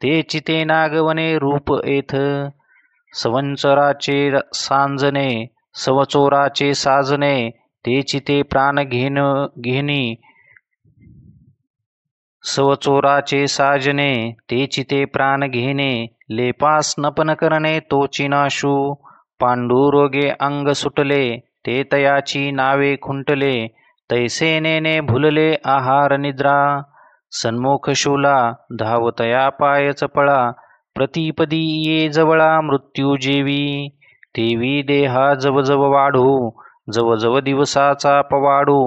ते चिते नागवणे रूप येथ. संवत्सराचे सांजणे सवचोराचे साजणे ते चिते प्राण घेणी. सवचोराचे साजणे ते चिते प्राण घेणे लेपास नपन करणे तोची नाशू. पांडुरोगे अंग सुटले ते तयाची नावे खुंटले तैसे नेने भुलले आहार निद्रा. सन्मुख शूला धावतया पाय चपळा प्रतिपदी ये जवळा मृत्यू जेवी. तेवी देहा जवजव वाढू जवजव दिवसाचा पवाडू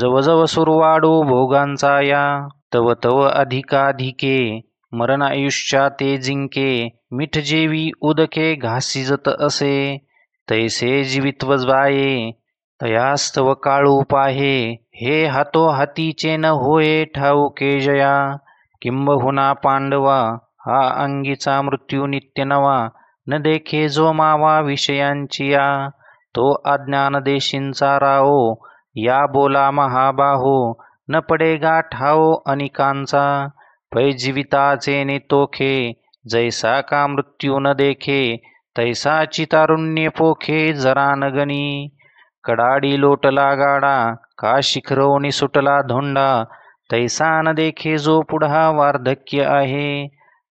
जवजव सुरवाडू भोगांचा या. तव तव अधिकाधिके मरण आयुष्या ते जिंके मिठ जेवी उदके घासिजत असे तैसे जीवित्व जाये. तयास्तव काळू पाहे हे हातो हातीचे न होय ठाऊके जया. किंबहुना पांडवा हा अंगीचा मृत्यू नित्य नवा न देखे जो मावा विषयांची या. तो अज्ञान देशींचा राहो या बोला महाबाहो न पडेगा ठाओ अनिकांचा. पै जीविताचे नितोखे जैसा का मृत्यू न देखे तैसा चितारुण्य पोखे जरा न गणी. कडाडी लोटला गाडा का शिखरवणी सुटला धोंडा तैसा न देखे जो पुढा वार्धक्य आहे.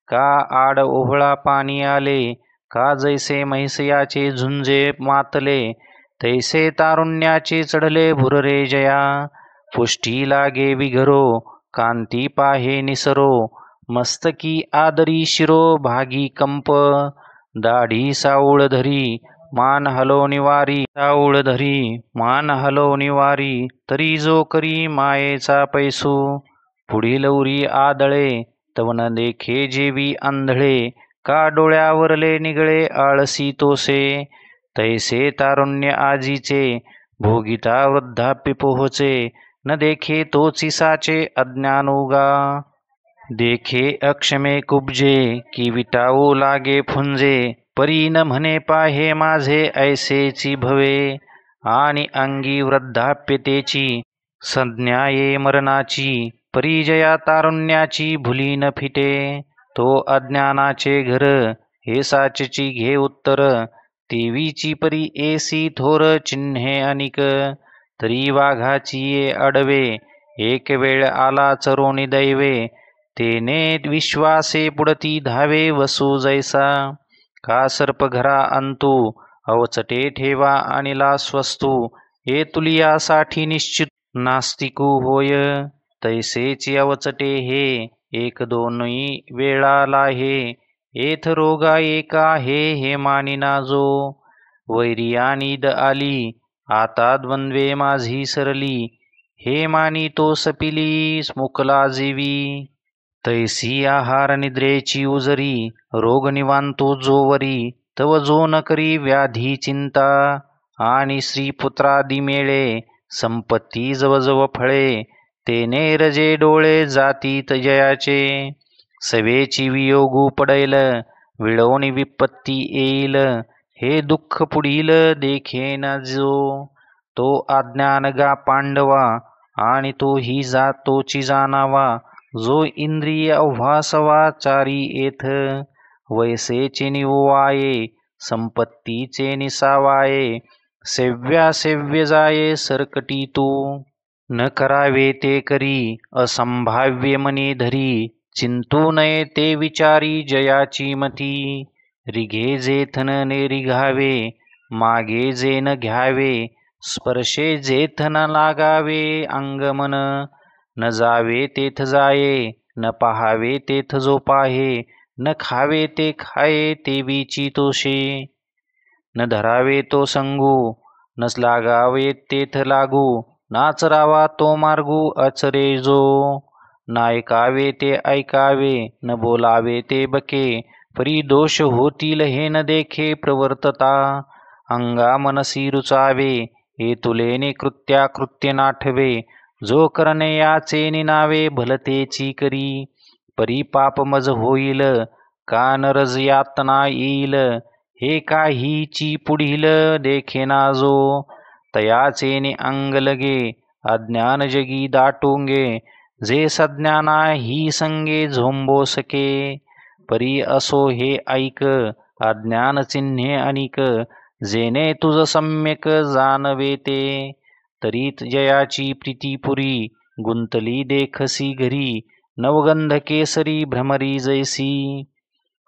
का आड ओहळा पाणी आले का जैसे म्हैसयाचे झुंजे मातले तैसे तारुण्याचे चढले भुररे जया. पुष्टी लागे विघरो कांती पाहे निसरो मस्तकी आदरी शिरो भागी कंप. दाढी साऊळ धरी मान हलवणी वारी साऊळ धरी मान हलवणी वारी तरी जो करी मायेचा पैसू. पुढील उरी आदळे तवन देखे जेवी आंधळे का डोळ्यावरले निगळे आळसी तोसे, तैसे तारुण्य आजीचे भोगिता वृद्धाप्य पोहोचे, न देखे तोची साचे अज्ञानोगा, देखे अक्षमे कुब्जे की विटावू लागे फुंजे, परी न म्हणे पाहे माझे ऐसेची भवे, आणि अंगी वृद्धाप्यतेची संज्ञा ये मरणाची, परिजया तारुण्याची भुली न फिटे, तो अज्ञानाचे घर हे साचेची घे उत्तर, तेवीची परी एसी थोर चिन्हे अनिक, तरी वाघाची ये अडवे एक वेळ आला चरोनी दैवे, तेने विश्वासे पुढती धावे वसू जैसा, का सर्प घरा अंतू अवचटे ठेवा आणिला स्वस्तू, हे तुलियासाठी निश्चित नास्तिकू होय, तैसेची अवचटे हे एक दोन्ही वेळाला हे, एथ रोगा एका हे मानिना जो, वैरी आणि द आली आता द्वंद्वे माझी सरली, हे मानी तो सपिली मुकला जीवी, तैसी आहार निद्रेची उजरी, रोग निवांतो जोवरी, तव जो न करी व्याधी चिंता, आणि श्रीपुत्रादी मेळे संपत्ती जवजव फळे, तेने रजे डोळे जातीत जयाचे, सवेची वियोगू पडैल विळवणी विपत्ती येईल, हे दुःख पुढील देखेना जो, तो अज्ञान गा पांडवा, आणि तो ही तोची जाणावा, जो इंद्रिय अव्हासवा चारी येथ, वैसेचे निवाये संपत्तीचे निसावाये, सेव्या सेव्य जाये सरकटी तू, न करावे ते करी असंभाव्य मनी धरी, चिंतू नये ते विचारी जयाची मती, रिघे जेथन ने रिघावे मागे जे न घ्यावे, स्पर्शे जेथ न लागावे अंगमन, न जावे तेथ जाये, न पाहावे तेथ जो पाहे, न खावे ते खाये तेवीची तोषे, न धरावे तो संगू, न लागावे तेथ लागू, नाचरावा तो मार्गू अचरे जो, न ऐकावे ते ऐकावे, न बोलावे ते बके, परी दोष होतील हे न देखे प्रवर्तता, अंगा मनसी रुचावे हे तुलेने कृत्या कृत्य नाठवे, जो करणे याचे निनावे भलतेची करी, परी पाप मज होईल का नरज यातना येईल, हे काहीची पुढील देखेना जो, तयाचे ने अंग लगे अज्ञान जगी दाटोंगे, जे सज्ञाना ही संगे झोंबो सके, परी असो हे ऐक अज्ञान चिन्हे अनिक, जेने तुझ सम्यक जानवे ते, तरीत जयाची प्रीतीपुरी गुंतली देखसी घरी, नवगंध केसरी भ्रमरी जैसी,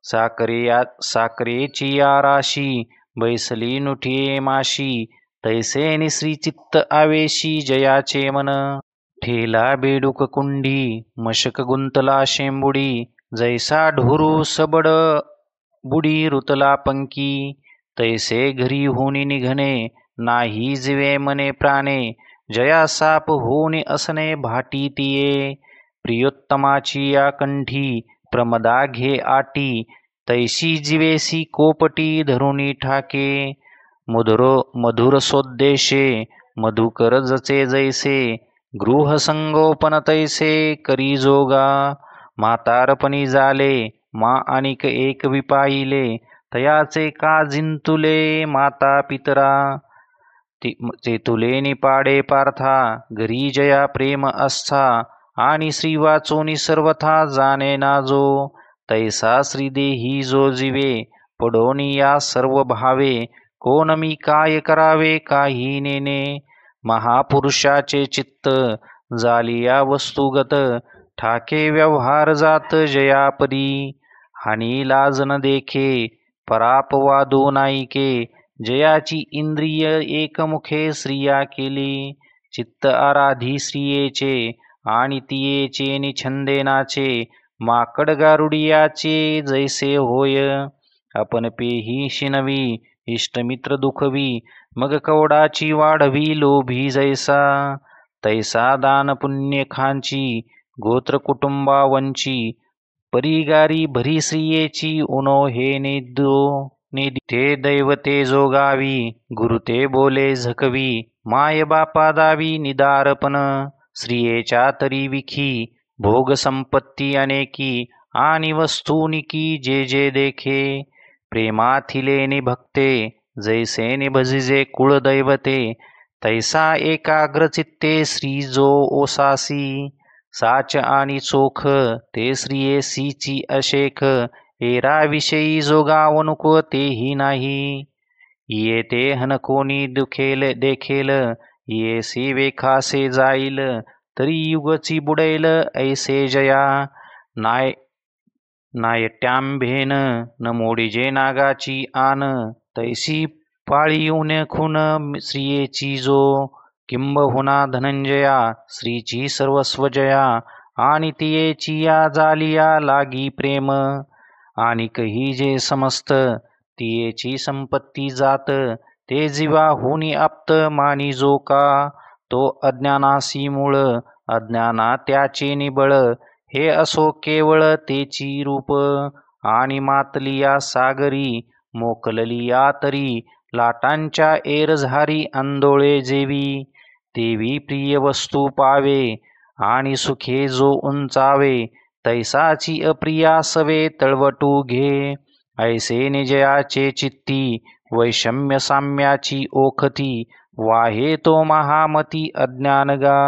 साकरेची आराशी बैसली नुठिये माशी, तैसे निश्री चित्त आवेशी जयाचे मन, ठेला बेडूक कुंडी मशक गुंतला शेंबुडी, जैसा ढोरू सबड बुडी रुतला पंकी, तैसे घरी होनी निघणे नाही जिवे मने प्राणे, जया साप होनी असणे भाटी तिये, प्रियोत्तमाची या कंठी प्रमदा घे आटी, तैशी जिवेसी कोपटी धरुनी ठाके, मधुर सोद्देशे मधुकर जचे जैसे, गृह संगोपन तैसे करी जोगा, म्हातारपणी झाले मा अनिक एक विपाईले, तयाचे का जिंतुले माता पितरा, ते तुले निपाडे पार्था, घरी जया प्रेम अस्था, आणि श्री वाचोनी सर्वथा जाणे ना जो, तैसा श्रीदेही जो जीवे पडोनी या सर्व भावे, कोण मी काय करावे काही नेने, महापुरुषाचे चित्त जालिया वस्तुगत, ठाके व्यवहार जात जयापदी, हानी लाज न देखे परापवादो नाईके, जयाची इंद्रिय एकमुखे स्त्रिया केली, चित्त आराधी स्त्रियेचे आणि तियेचे निछंदेनाचे, माकड गारुडियाचे जैसे होय, आपण पेही शिनवी इष्टमित्र दुखवी, मग कवडाची वाढवी लोभी जैसा, तैसा दान पुण्य खांची गोत्र कुटुंबावंची, परिगारी भरी श्रियेची उनो हे नेदो ते दैवते जोगावी गुरु ते बोले झकवी माय बापा दावी निदारपण श्रियेच्या तरी विखी भोग संपत्ती अनेकी आणि वस्तूनिकी जे जे देखे प्रेमाथिले निभक्ते जैसे निभजिजे कुळदैवते तैसा एकाग्रचित्ते श्री जो ओसासी साच आणि चोख ते श्रियेसीची अशेख एराविषयी जोगावनुक तेही नाही ये ते हनकोनी दुखेल देखेल येसी वेखासे जाईल तरी युगची बुडेल ऐसे जया नायट्यांभेन न मोडीजे नागाची आन तैसी पाळीऊन खून श्रियेची जो किंबहुना धनंजया श्रीची सर्वस्व जया आणि तियेची या जालिया लागी प्रेम आणि कही जे समस्त तियेची संपत्ती जात ते जीवा होनी आप्त मानी जो का तो अज्ञानासी मूळ अज्ञाना त्याचे निबळ हे असो केवळ तेची रूप आणि मातलिया सागरी मोकललिया तरी लाटांच्या एरझारी आंदोळे जेवी तेवी प्रिय वस्तू पावे आणि सुखे जो उंचावे तैसाची अप्रिया सवे तळवटू घे ऐसे निजयाचे चित्ती वैषम्य साम्याची ओखती वाहे तो महामती अज्ञानगा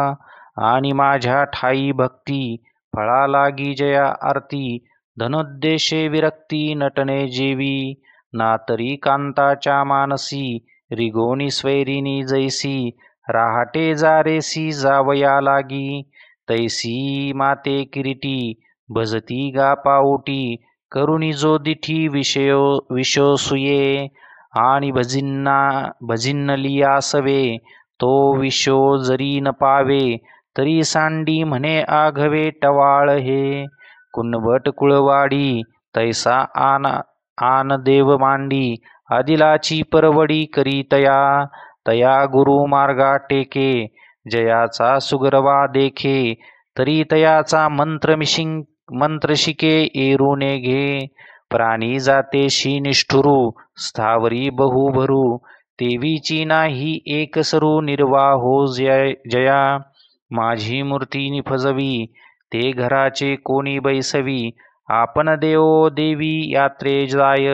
आणि माझ्या ठाई भक्ती फळा लागी जया आरती धनुद्देशे विरक्ती नटने जेवी ना तरी कांताच्या मानसी रिगोनी स्वैरिणी जैसी राहटे जारेसी जावया लागी तैसी माते किरीटी भजती गा पाऊटी करुणी जो दिठी विशोसुये आणि भजिन्नलिया सवे तो विशो जरी न पावे तरी सांडी म्हणे आघवे टवाळ हे कुणबट कुळवाडी तैसा आन देव मांडी आदिलाची परवडी करी तया गुरु मार्गा टेके जयाचा सुगरवा देखे तरी तयाचा मंत्र शिके एरुने घे प्राणी जातेशी निष्ठुरू स्थावरी बहुभरू तेवीची नाही एक सरू निर्वाहो जया माझी मूर्ती निफजवी ते घराचे कोणी बैसवी आपण देवो देवी यात्रे जाय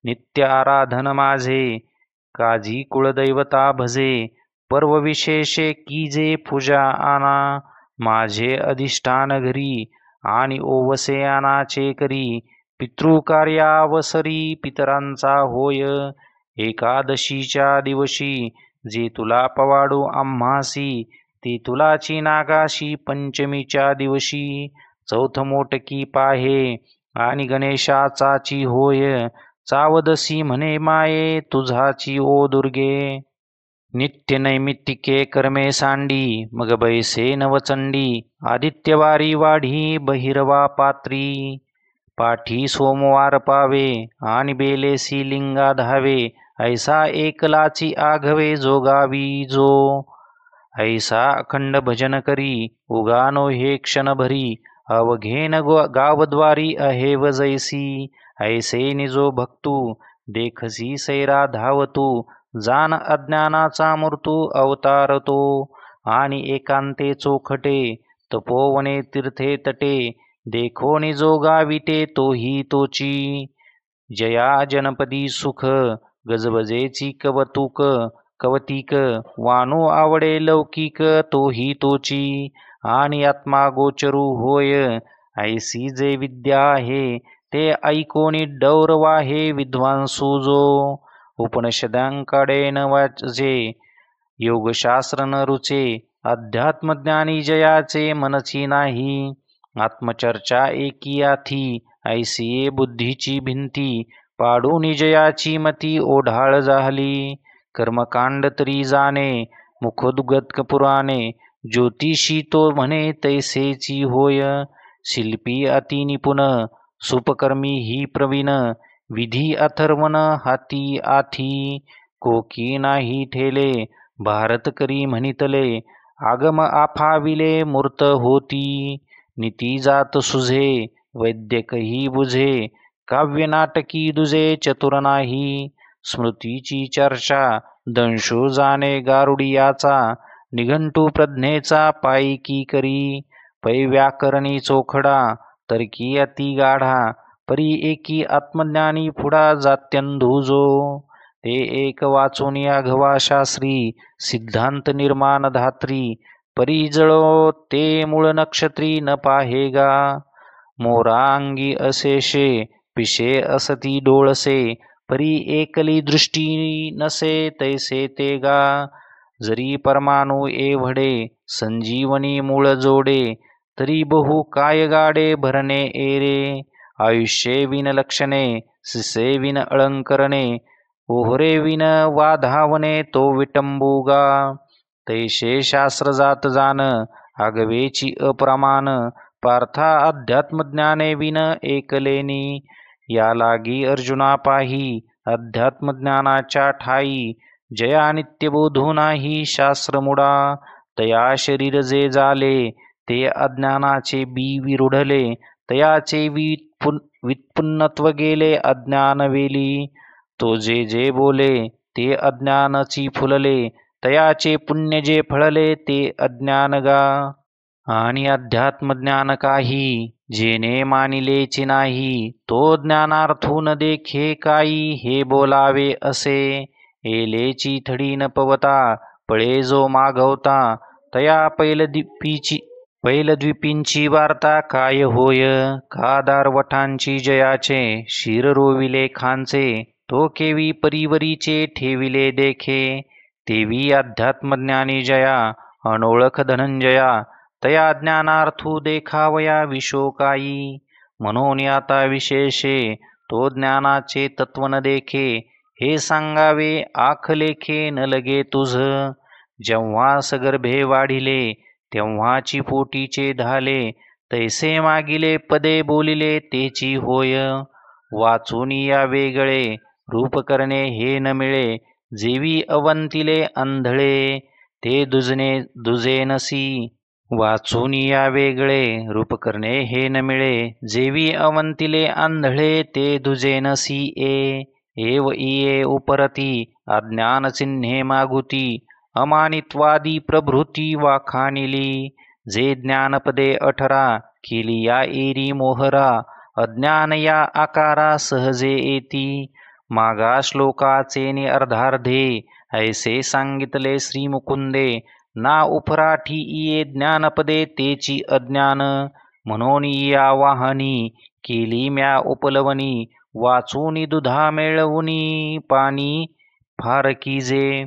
नित्य आराधन माझे काजी कुळदैवता भजे पर्व विशेषे कीजे पूजा आना माझे अधिष्ठान घरी आणि ओवसे आनाचे करी पितृकार्यावसरी पितरांचा होय एकादशीच्या दिवशी जे तुला पवाडू आम्हासी ती तुलाची नागाशी पंचमीच्या दिवशी चौथ मोटकी पाहे आणि गणेशाचाची होय चावदसी म्हणे माये तुझाची ओ दुर्गे नित्य नैमित्तिके कर्मे सांडी मग बैसे नवचंडी आदित्यवारी वाढी बहिरवा पात्री पाठी सोमवार पावे आणि बेलेसी लिंगा धावे ऐसा एकलाची आघवे जोगावी जो ऐसा अखंड भजन करी उगानो हे क्षणभरी अवघेन गावद्वारी अहेव जैसी ऐसे निजो भक्तू देखसी सैरा धावतू जान अज्ञानाचा मृत्यू अवतारतो आणि एकांते चोखटे तपोवने तीर्थे तटे देखो निजो गाविते तोही तोची जया जनपदी सुख गजबजेची कवतिक वानू आवडे लौकिक तोही तोची आणि आत्मा गोचरू होय ऐसी जे विद्या आहे ते ऐकोनी डौर वाहे विद्वांसू जो उपनिषदांकडे न वाचे योगशास्त्र न रुचे अध्यात्मज्ञानी जयाचे मनची नाही आत्मचर्चा एकियाथी ऐसिये बुद्धीची भिंती पाडून जयाची मती ओढाळ झाली कर्मकांड तरी जाणे मुखोद्गत पुराणे ज्योतिषी तो म्हणे तैसेची होय शिल्पी अति निपुण सुपकर्मी ही प्रवीण विधी अथर्वण हाती आथी कोकी नाही ठेले भारत करी म्हणितले आगम आफाविले मूर्त होती नीती जात सुझे वैद्यकही बुझे, काव्यनाटकी दुजे चतुर नाही. स्मृतीची चर्चा दंशो जाणे गारुडियाचा, निघंटू प्रज्ञेचा पायकी करी. पै व्याकरणी चोखडा, तर्की अति गाढा, परी एकी आत्मज्ञानी पुढा जात्यंधू जो. ते एक वाचून आघवा शास्त्री, सिद्धांत निर्माण धात्री. परी जळो ते मूळ नक्षत्री न पाहेगा. मोरा अंगी असेशे, पिशे असती डोळसे. परी एकली दृष्टी नसे तैसे ते गा. जरी परमाणू एवढे संजीवनी मूळ जोडे, तरी बहु काय गाडे भरणे एरे. आयुष्ये विन लक्षणे, सिसे विन अलंकरणे, ओहरे विन वाधावणे तो विटंबुगा. तैसे शास्त्र जात जाण, आगवेची अप्रमाण. पार्था अध्यात्मज्ञाने विन एकलेनी. या लागी अर्जुना पाही, अध्यात्मज्ञानाच्या ठाई. जया नित्यबोधू नाही शास्त्र मुडा. तया शरीर जे झाले, ते अज्ञानाचे बी विरुढले. तयाचे व्युत्पन्नत्व गेले अज्ञान वेली. तो जे बोले, ते अज्ञानची फुलले. तयाचे पुण्य जे फळले, ते अज्ञान गा. आणि अध्यात्मज्ञान काही, जेने मानिलेचे नाही. तो ज्ञानार्थून देखे काही, हे बोलावे असे. एलेची थडी न पवता, पळे जो मागवता. तया पैलद्वीपींची वार्ता काय होय. का दारवठांची जयाचे, शिर रोविले खांचे. तो केवी परिवरीचे ठेविले देखे. तेवी अध्यात्मज्ञानी जया, अनोळख धनंजया. तया ज्ञानार्थू देखावया विशोकाई. म्हणून आता विशेषे, तो ज्ञानाचे तत्व न देखे. हे सांगावे आखलेखे न लगे तुझ. जेव्हा सगर्भे वाढिले, तेव्हाची पोटीचे धाले. तैसे मागिले पदे बोलिले तेची होय. वाचून या वेगळे, रूप करणे हे न मिळे. जेवी अवंतिले आंधळे, ते दुजे नसी. वाचून या वेगळे, रूप करणे हे न मिळे. जेवी अवंतिले आंधळे, ते दुजे नसी ए. एव इये उपरती, अज्ञान चिन्हे मागुती. अमानित्वादी प्रभृती वाखानिली. जे ज्ञानपदे 18, केली या एरी मोहरा. अज्ञान या आकारा सहजे येती. मागा श्लोकाचे नि अर्धार्धे, ऐसे सांगितले श्री मुकुंदे. ना उपराठी इये ज्ञानपदे तेची अज्ञान. म्हणून या वाहनी, केली म्या उपलवनी. वाचूनी दुधा मेळवुनी पाणी फारकी जे.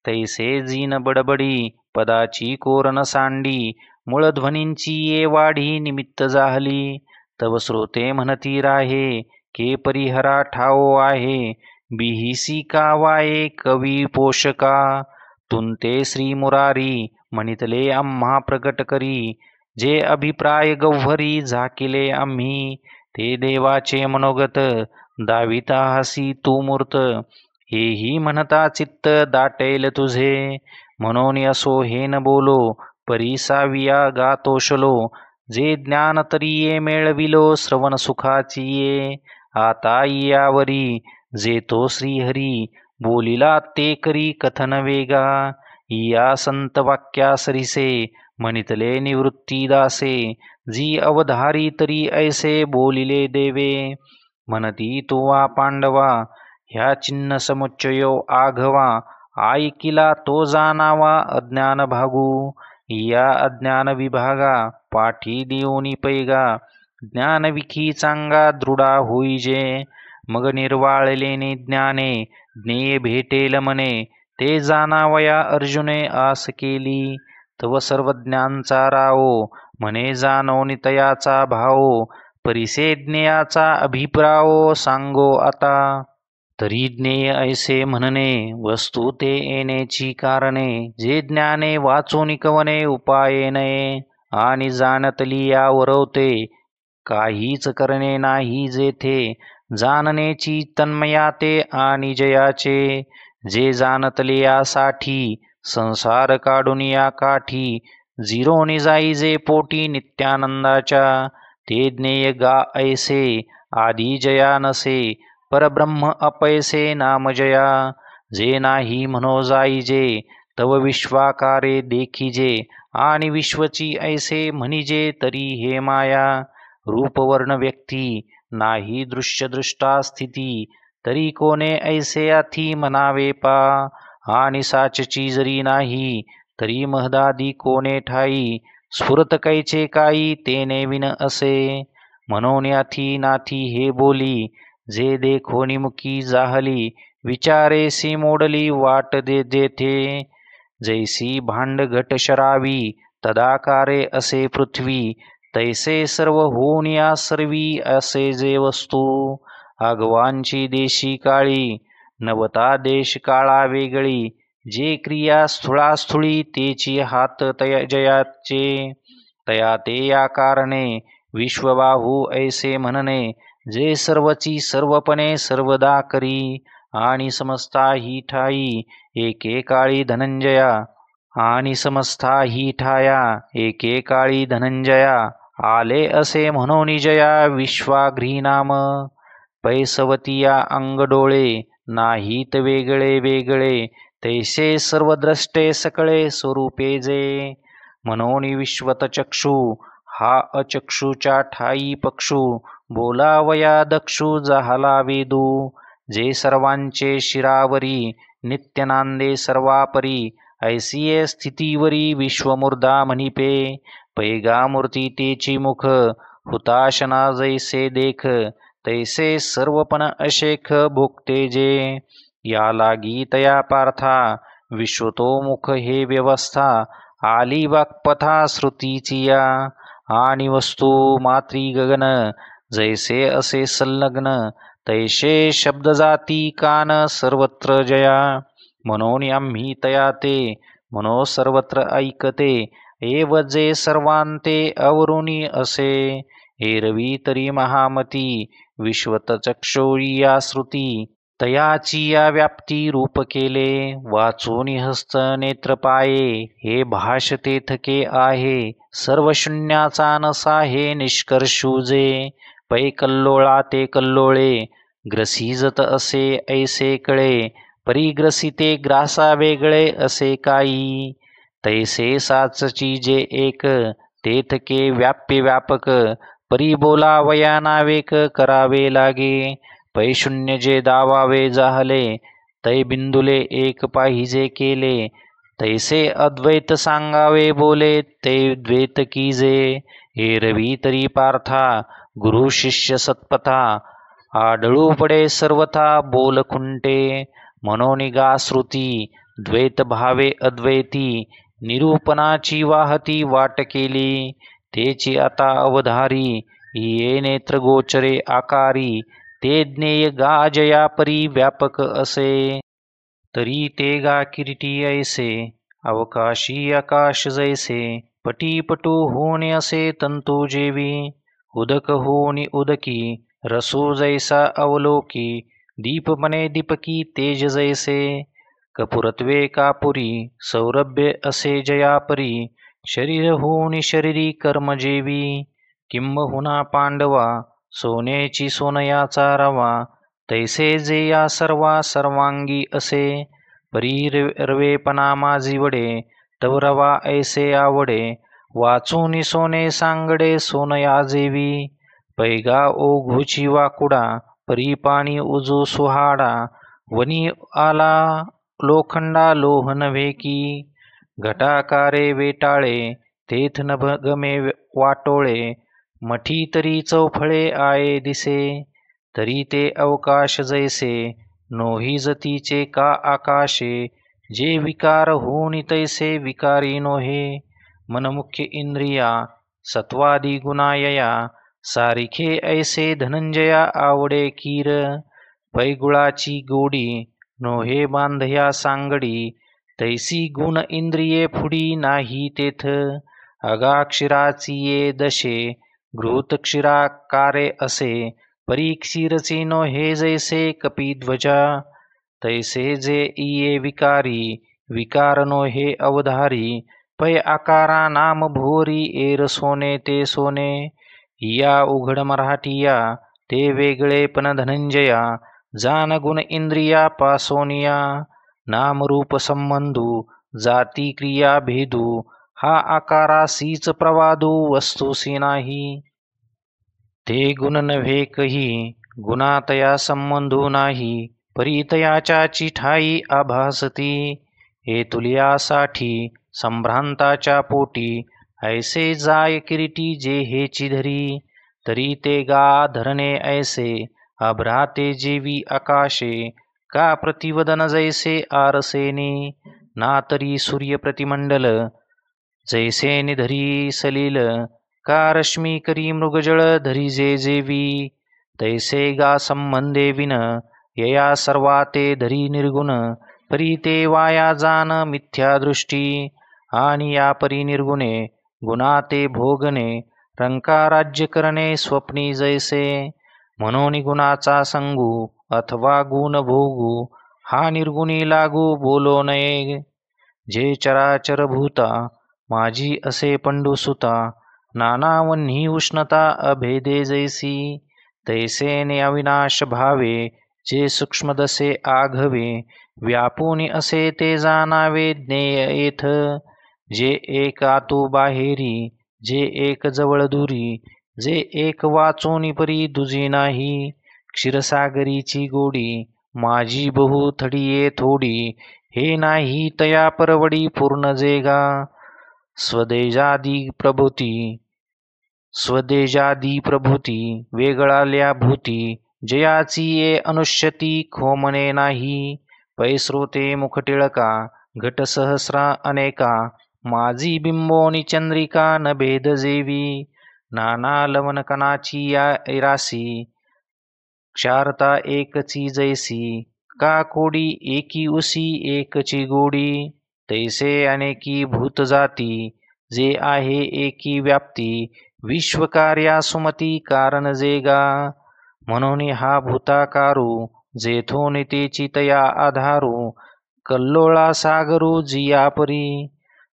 तैसे जीन बडबडी, पदाची कोरन सांडी. मूळध्वनींची ये वाढी निमित्त जाहली. तव श्रोते म्हणती राहे, के परिहरा ठाओ आहे. बिहिसी का वाये कवी पोषका. तुंते श्री मुरारी, म्हणितले आम्हा प्रकट करी. जे अभिप्राय गह्वरी झाकिले आम्ही. ते देवाचे मनोगत, दाविता हसी तू मूर्त. हेही म्हणता चित्त दाटेल तुझे. म्हणून असो हे न बोलो, परिसाविया गातोशलो. जे ज्ञान तरी ये मेळविलो श्रवण सुखाची ये. आता यावरी, जे तो श्रीहरी, बोलिला ते करी कथन वेगा. या संत वाक्यासरिसे, म्हणितले निवृत्तीदासे. जी अवधारी तरी ऐसे बोलिले देवे. म्हणती तुवा पांडवा, ह्या चिन्ह समुच्चयो आघवा. ऐकिला तो जाणावा अज्ञान भागू. या अज्ञान विभागा, पाठी देऊनी पैगा. ज्ञानविखी चांगा दृढा होईजे. मग निर्वाळलेने ज्ञाने, ज्ञेय भेटेल मने. ते जाणावया अर्जुने आस केली. तव सर्वज्ञांचा रावो, म्हणे जाणोनी तयाचा भावो. परिसे ज्ञेयाचा अभिप्रावो सांगो आता. तरी ज्ञेय ऐसे म्हणणे, वस्तू ते येण्याची कारणे. जे ज्ञाने वाचून कवने उपाये नये. आणि जाणतली या वरवते, काहीच करणे नाही जेथे. जाणनेची तन्मयाते आणि जयाचे. जे जाणतले यासाठी, संसार काढून या काठी. झिरोनी जाई जे पोटी नित्यानंदाच्या. ते ज्ञेय गा ऐसे आदी जया नसे परब्रह्म अपैसे नाम जया जे नाही म्हणो जाईजे तव विश्वाकारे देखिजे आणि विश्वची ऐसे म्हणिजे तरी हे माया रूपवर्ण व्यक्ती नाही दृश्य दृष्टा स्थिती तरी कोणे ऐसे अथी म्हणावे पा आणि साचची जरी नाही तरी महदादी कोणे ठाई स्फुरत कैचे काही तेने विन असे म्हणून अथी नाथी हे बोली जे देखोनी मुखी जाहली विचारेसी मोडली वाट दे जेथे जैसी भांड घट शरावी तदाकारे असे पृथ्वी तैसे सर्व होऊनिया सर्वी असे जे वस्तू आगवांची देशी काळी नवता देश काळा वेगळी जे क्रिया स्थूळास्थूळी तेची हात जयाचे तया ते या कारणे विश्वबाहू ऐसे म्हणणे जे सर्वची सर्वपणे सर्वदा करी आणि समस्ता ही ठाई एकेकाळी धनंजया आणि समस्ता ही ठाया एकेकाळी धनंजया आले असे म्हणून जया विश्वाघ्री नाम पैसवतिया अंग डोळे नाहीत वेगळे वेगळे तैसे सर्व द्रष्टे सकळे स्वरूपे जे म्हणून विश्वत चक्षु हा अचक्षुच्या ठाई पक्षु बोलावया दक्षु जहाला वेदू जे सर्वांचे शिरावरी नित्य नांदे सर्वापरी ऐसिये स्थितीवरी विश्वमूर्धा म्हणिपे पैगा मूर्ती तेची मुख हुताशना जैसे देख तैसे सर्वपण अशेख भोगते जे या लागी तया पार्था विश्वतोमुख हे व्यवस्था आली वाक्पथा श्रुतीची या आणि वस्तू मात्री गगन जैसे असे संलग्न तैसे शब्द जाती कान सर्वत्र जया म्हणून आम्ही तया ते म्हणो सर्वत्र ऐकते एव जे सर्वांते अवरुणी असे एरवी तरी महामती विश्वत चक्षुरी या श्रुती तयाची या व्याप्ती रूप केले वाचून हस्त नेत्र पाये हे भाष तेथके आहे सर्व शून्याचा नसा हे निष्कर्षुजे पै कल्लोळा ते कल्लोळे ग्रसीजत असे ऐसे कळे परिग्रसिते ग्रासा वेगळे असे काही तैसे साचची जे एक तेथके व्याप्य व्यापक परी बोलावया नावेक करावे लागे पै शून्य जे दावावे जाहले तै बिंदुले एक पाहिजे केले तैसे अद्वैत सांगावे बोले ते द्वैत कीजे एरवी तरी पार्था गुरु शिष्य सत्पथा आढळू पडे सर्वथा बोल खुंटे मनोनिगा श्रुती द्वैत भावे अद्वैती निरूपणाची वाहती वाट केली तेची आता अवधारी ये नेत्र गोचरे आकारी ते ज्ञेय गा जया परी व्यापक असे तरी ते गा किरीटी ऐसे अवकाशी आकाश जैसे पटीपटू होणे असे तंतू जेवी उदक होणी उदकी रसो जैसा अवलोकी दीपमने दीपकी तेज जैसे कपुरत्वे कापुरी सौरभ्य असे जयापरी शरीर होऊनी शरीरी कर्म जेवी किंबहुना पांडवा सोन्याची सोनयाचा रवा तैसे जे या सर्वा सर्वांगी असे परी रवेपणा माझी वडे तव रवा ऐसे आवडे वाचूनी सोने सांगडे सोनया जेवी पैगा ओघुची वाकुडा परी पाणी उजू सुहाडा वनी आला लोखंडा लोह नव्हे की घटाकारे वेटाळे तेथ नभ गमे वाटोळे मठी तरी चौफळे आये दिसे तरी ते अवकाश जैसे नोही जतीचे का आकाशे जे विकार होऊनी तैसे विकारी नोहे मनमुख्य इंद्रिया सत्वादी गुणायया सारिखे ऐसे धनंजया आवडे कीर पैगुळाची गोडी नोहे बांधया सांगडी तैसी गुण इंद्रिये फुडी नाही तेथ अगाक्षिराची ये दशे घृत क्षीराकारे असे परीक्षीरचे नोहे जैसे कपिध्वजा तैसे जे इये विकारी विकार नोहे अवधारी पै आकारा नाम भोरी एर सोने ते सोने या उघड मराठिया ते वेगळे पण धनंजया जान गुण इंद्रिया पासोनिया नामरूप संबंधू जाती क्रिया भेदू हा आकारासीच प्रवादू वस्तूसी नाही ते गुण नव्हे कही गुणातया संबंधू नाही परितयाच्याची ठाई आभासती हे तुलियासाठी संभ्रांताच्या पोटी ऐसे जाय किरीटी जे हेची धरी तरी ते गा धरणे ऐसे अभ्राते जेवी आकाशे का प्रतिवदन जैसे आरसेने ना तरी सूर्य प्रतिमंडल जैसे निधरी सलील का रश्मी करी मृगजळ धरी जे जेवी तैसे गा संबंधे विन यया सर्वा ते धरी निर्गुण परी ते वाया जान मिथ्या दृष्टी आणि या परी निर्गुणे गुणा ते भोगणे रंका राज्य करणे स्वप्नी जैसे म्हणून गुणाचा संगू अथवा गुण भोगू हा निर्गुणी लागू बोलो नये जे चराचर भूता माझी असे पंडुसुता नानावन्ही उष्णता अभेदे जैसी तैसे ने अविनाश भावे जे सूक्ष्मदसे आघवे व्यापुनी असे ते जाणावे ज्ञेय येथ जे एक आतू बाहेरी जे एक जवळ दुरी जे एक वाचोनी परी दुजी नाही क्षीरसागरीची गोडी माझी बहु थडिये थोडी हे नाही तया परवडी पूर्ण जेगा स्वदेजादी प्रभूती वेगळाल्या भूती जयाची ये अनुष्यती खोमने नाही पैस्रोते मुखटिळका घट सहस्रा अनेका माझी बिंबोनी चंद्रिका न भेद जेवी नाना लवणकणाची या रासी क्षारता एकची जैसी का कोडी एकी उसी एकची गोडी तैसे अनेकी भूत जाती जे आहे एकी व्याप्ती विश्वकार्या सुमती कारण जेगा म्हणून हा भूताकारू जेथून तेची तया आधारू कल्लोळा सागरू जिया परी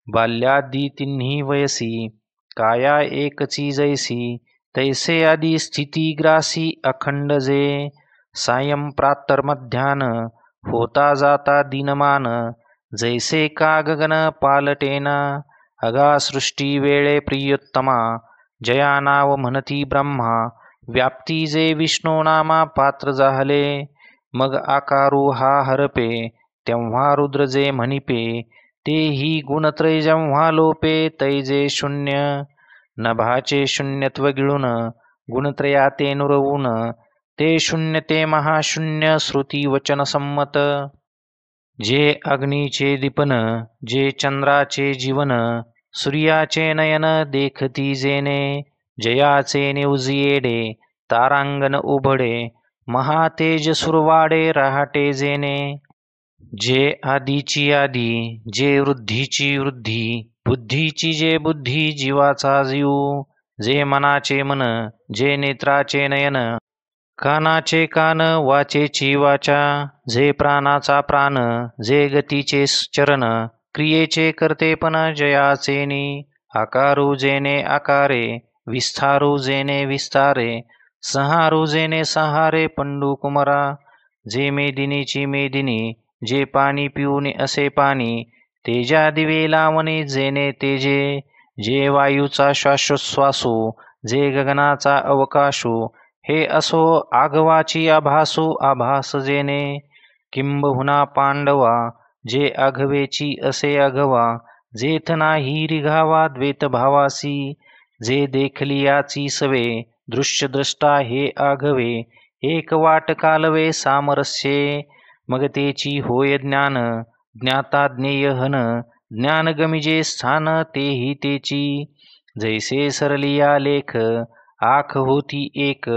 बाल्यादी तिन्ही वयसी काया एकची जैसी तैसे आदी स्थिती ग्रासी अखंड जे सायं प्रातर मध्यान होता जाता दिनमान जैसे का गगन पालटेना अगा सृष्टी वेळे प्रियोत्तमा जया नाव म्हणती ब्रह्मा व्याप्ती जे विष्णू नामा पात्र झाले मग आकारू हा हरपे तेव्हा रुद्र जे म्हणिपे तेही गुणत्रय जेव्हा लोपे तैजे शून्य नभाचे शून्यत्व गिळून गुणत्रया ते नुरवून ते शून्य ते महाशून्य श्रुती वचन संमत जे अग्नीचे दीपन जे चंद्राचे जीवन सूर्याचे नयन देखती जेने जयाचे निवजियेडे तारांगण उभडे महातेज सुरवाडे रहाटे जेने जे आदीची आदी जे वृद्धीची वृद्धी बुद्धीची जे बुद्धी जीवाचा जीव जे मनाचे मन जे नेत्राचे नयन कानाचे कान वाचेची वाचा जे प्राणाचा प्राण जे गतीचे चरण क्रियेचे कर्तेपण जयाचेनी आकारू जेने आकारे विस्तारू जेने विस्तारे संहारू जेने संहारे पंडू कुमारा जे मेदिनीची मेदिनी जे पाणी पिऊन असे पाणी तेजा दिवे लावणे जेने तेजे जे वायूचा श्वासोच्छ्वासू जे गगनाचा अवकाशू हे असो आघवाची आभासू आभास जेने किंबहुना पांडवा जे आघवेची असे आघवा जेथ नाही रिघावा द्वैत भावासी जे देखलियाची सवे दृश्यद्रष्टा हे आघवे एक वाट कालवे सामरस्ये मग तेची होय ज्ञान ज्ञाता ज्ञेयहन ज्ञान गमिजे स्थान तेही तेची जैसे सरलिया लेख आख होती एक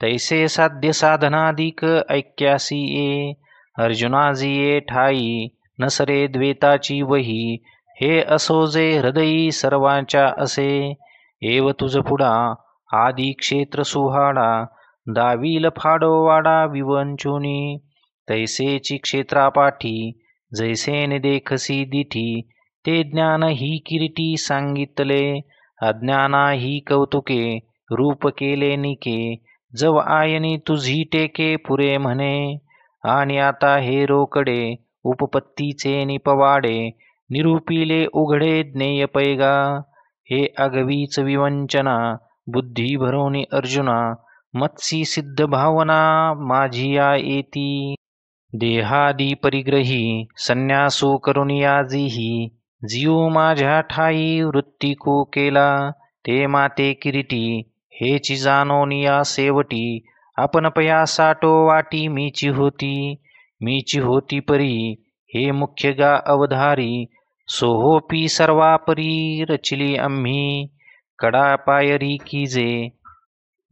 तैसे साध्य साधनाधिक ऐक्यासी ये अर्जुनाजिये ठाई नसरे द्वेताची वही हे असो जे हृदयी सर्वांच्या असे एव तुझ पुढा आदी क्षेत्र सुहाडा दावील फाडोवाडा विवंचुनी तैसेची क्षेत्रापाठी जैसे देखसी दिठी ते ज्ञान ही किरीटी सांगितले अज्ञाना ही कौतुके रूप केले निके, जव आयनी तुझी टेके पुरे म्हणे. आणि आता हे रोकडे उपपत्तीचे निपवाडे, निरूपिले उघडे ज्ञेय पैगा. हे अगवीच विवंचना बुद्धी भरवणी अर्जुना, मत्सी सिद्ध भावना माझी या येती. देहादी परिग्रही संन्यासो करुणियाजीही, जीव माझ्या ठाई वृत्तिको केला. ते माते किरीटी हेची जाणोनिया सेवटी, आपण पया साठो वाटी मीची होती परी. हे मुख्य गा अवधारी, सोहोपी सर्वापरी रचिली आम्ही. कडा पायरी कीजे,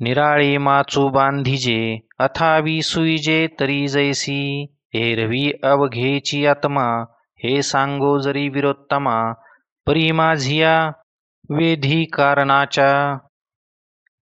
निराळे माचू बांधिजे, अथावी सुईजे तरी जैसी. एरवी अवघेची आत्मा, हे सांगो जरी विरोत्तमा. परी माझिया वेधी कारणाच्या,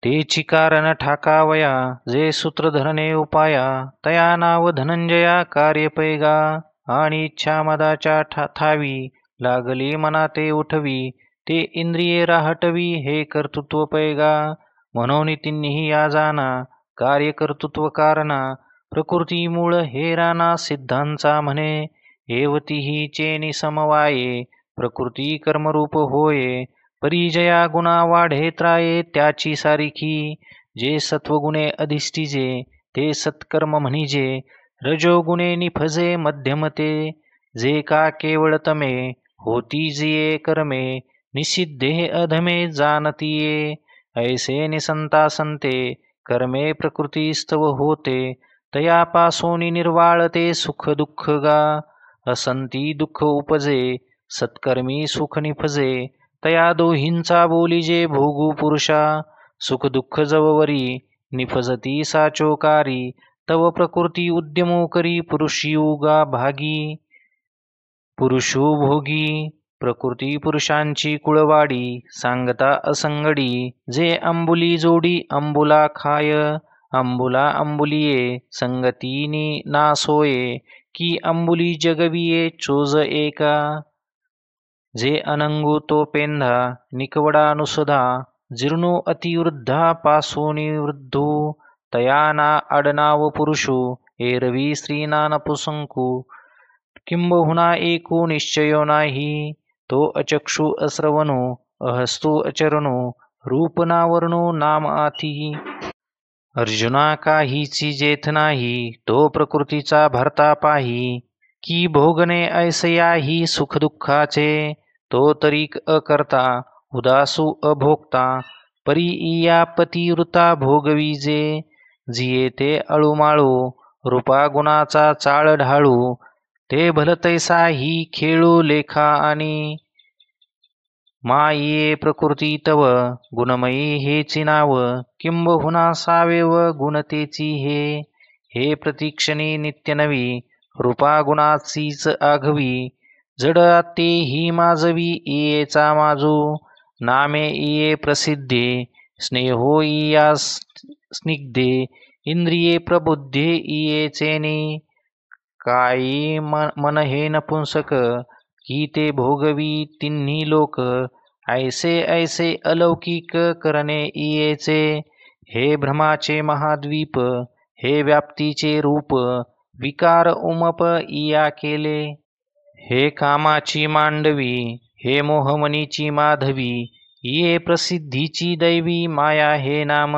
तेची कारण ठाकावया. जे सूत्र धरणे उपाया, तया नाव धनंजया कार्य पैगा. आणि इच्छा मदाच्या ठावी, लागली मना ते उठवी. ते इंद्रिये राहटवी, हे कर्तृत्व पैगा. म्हणून तिन्ही या जाना, कार्य कर्तृत्व कारणा. प्रकृती मूळ हे राना सिद्धांचा म्हणे. एवती ही चेनी समवाये, प्रकृती कर्मरूप होये. परिजया गुणा वाढे त्राये त्याची सारिखी. जे सत्वगुणे अधिष्ठिजे, ते सत्कर्म म्हणिजे. रजोगुणे निफजे मध्यमते, जे का केवळ तमे. होती जिये कर्मे, निषिद्धे अधमे जानतीये. ऐसे निसंता संते, कर्मे प्रकृतीस्तव होते. तयापासोनी निर्वाळते सुख दुःख गा. असंती दुःख उपजे, सत्कर्मी सुख निफजे. तया दोहींचा बोलिजे भोगू पुरुषा. सुख दुःख जववरी, निफजती साचोकारी. तव प्रकृती उद्यमो करी, पुरुषयुगा भागी. पुरुषो भोगी, प्रकृती पुरुषांची कुळवाडी. सांगता असंगडी, जे अंबुली जोडी अंबुला खाय. अंबुला अंबुलिये संगतीनी नासोये, की अंबुली जगविये चोज एका. जे अनंगू तो पेंधा, निकवडा नुसधा. जीर्णो अतिवृद्धा पासोनी वृद्धो. तयाना आडनाव पुरुषो, एरवी स्त्रीना नपुसंकू. किंबहुना एको निश्चयो नाही. तो अचक्षु अश्रवणो, अहस्तो अचरणो. रूप ना वर्णो नाम आती. अर्जुना काहीची जेथ नाही, तो प्रकृतीचा भरता पाही. की भोगणे ऐसयाही सुख दुःखाचे. तो तरीक अकर्ता, उदासू अभोक्ता. परी इया पतिवृता भोगविजे. जिये ते अळूमाळू, रूपा गुणाचा चाळ ढाळू. ते भलतैसाही खेळू लेखा आणि. माये प्रकृती तव, गुणमयी हेची नाव. किंबहुना सावेव गुणतेची हे. हे प्रतीक्षणी नित्य नवी, रूपा गुणाचीच आघवी. जड तेही माजवी इयेचा माजू. नामे इये प्रसिद्धे, स्नेहो इया स्निग्धे. इंद्रिये प्रबुद्धे इयेचेनी. कायी मन हे नपुंसक, की ते भोगवी तिन्ही लोक. ऐसे ऐसे अलौकिक करणे इयेचे. हे भ्रमाचे महाद्वीप, हे व्याप्तीचे रूप. विकार उमप इया केले. हे कामाची मांडवी, हे मोहमनीची माधवी. ये प्रसिद्धीची दैवी माया हे नाम.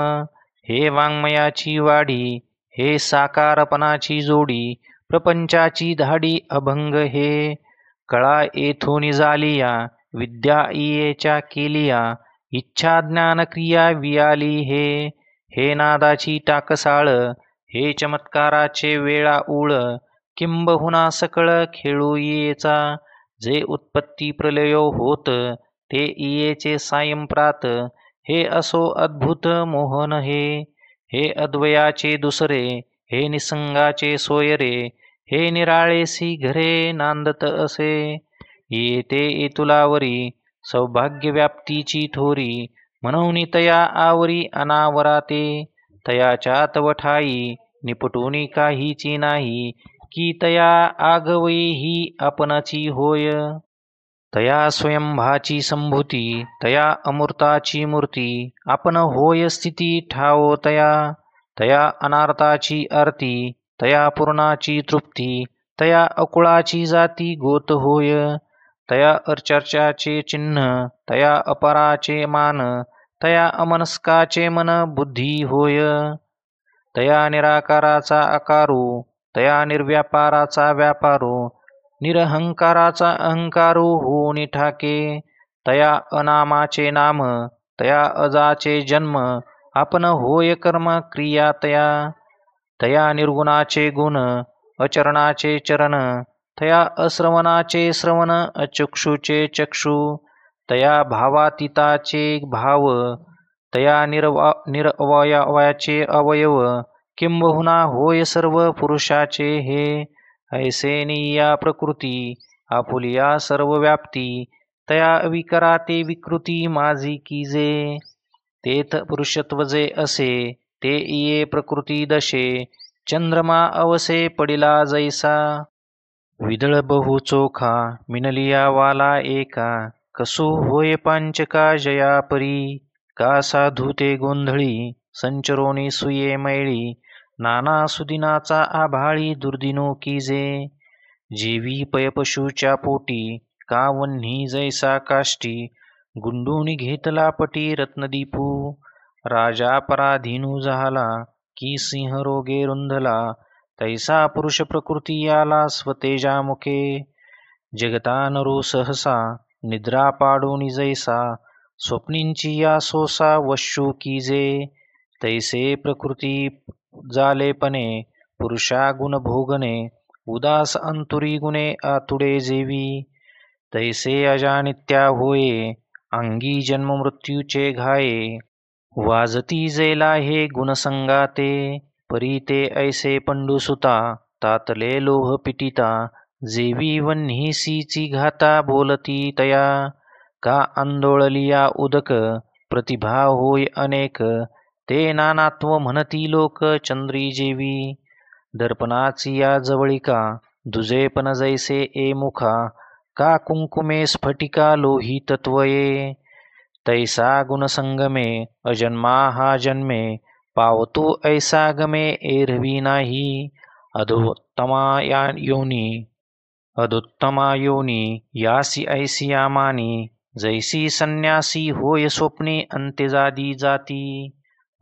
हे वाङ्मयाची वाढी, हे साकारपणाची जोडी. प्रपंचाची धाडी अभंग हे. कळा येथून जालिया, विद्या इयेच्या केलिया. इच्छा ज्ञान क्रिया वियाली हे. हे नादाची टाकसाळ, हे चमत्काराचे वेळा ऊळ. किंबहुना सकळ खेळू इयेचा. जे उत्पत्ती प्रलयो होत, ते इयेचे सायंप्रात. हे असो अद्भुत मोहन हे. हे अद्वयाचे दुसरे, हे निसंगाचे सोयरे. हे निराळेसी घरे नांदत असे. येते येतुलावरी, सौभाग्य व्याप्तीची थोरी. म्हणून तया आवरी अनावराते. तयाच्या तव ठाई, निपटूनी काहीची नाही. की तया आगवे ही आपणाची होय. तया स्वयंभाची संभूती, तया अमूर्ताची मूर्ती, आपण होय स्थिती ठावो तया. तया अनार्ताची आरती, तया पूर्णाची तृप्ती, तया अकुळाची जाती गोत होय. तया अर्चर्चाचे चिन्ह, तया अपराचे मान, तया अमनस्काचे मन बुद्धी होय. तया निराकाराचा आकारो, तया निर्व्यापाराचा व्यापारो, निरहंकाराचा अहंकारो होऊन ठाके. तया अनामाचे नाम, तया अजाचे जन्म, आपण होय कर्म क्रिया तया. तया निर्गुणाचे गुण, अचरणाचे चरण, तया अश्रवणाचे श्रवण, अचक्षुचे चक्षु, तया भावातीताचे भाव, तया निरअवयवाचे अवयव, किंबहुना होय सर्व पुरुषाचे हे. ऐसे निया प्रकृती, आपुलिया सर्व व्याप्ती, तया विकरा ते विकृती माझी कीजे. तेथ पुरुषत्व जे असे, ते इये प्रकृती दशे, चंद्रमा अवसे पडिला जैसा. विदळ बहु चोखा, मिनलिया वाला एका, कसो होय पांचका जया परी. का साधू ते गोंधळी, संचरोनी सुये मैळी, नाना सुदिनाचा आभाळी दुर्दिनो कीजे. जीवी पयपशूच्या पोटी, का वन्ही जैसा काष्टी, गुंडून घेतला पटी रत्नदीपू. राजा पराधीनू झाला, की सिंह रोगे रुंधला, तैसा पुरुष प्रकृती आला स्वतेजामुखे. जगता नरो सहसा, निद्रा पाडून जैसा, स्वप्नींची या सोसा वशू कीजे. तैसे प्रकृती जालेपणे, पुरुषा गुण भोगणे, उदास अंतुरी गुणे आतुडे जेवी. तैसे अजानित्या होये, अंगी जन्म मृत्यूचे घाये, वाजती जेला हे गुणसंगाते. परी ते ऐसे पंडुसुता, तातले लोह पिटिता, जेवी वन्हीसीची घाता बोलती तया. का आंदोळलिया उदक, प्रतिभा होय अनेक, ते नानात्व म्हणती लोक चंद्री जेवी. दर्पणाची या जवळिका, दुजेपण जैसे ए मुखा, का कुंकुमे स्फटिका लोही तत्वये. तैसा गुणसंगमे, अजन्मा हा जन्मे, पावतो ऐसा गमे एरवी नाही. अधोत्तमा योनी यासी ऐसिया मानी, जैसी संन्यासी होय स्वप्ने अंत्यजादी जाती.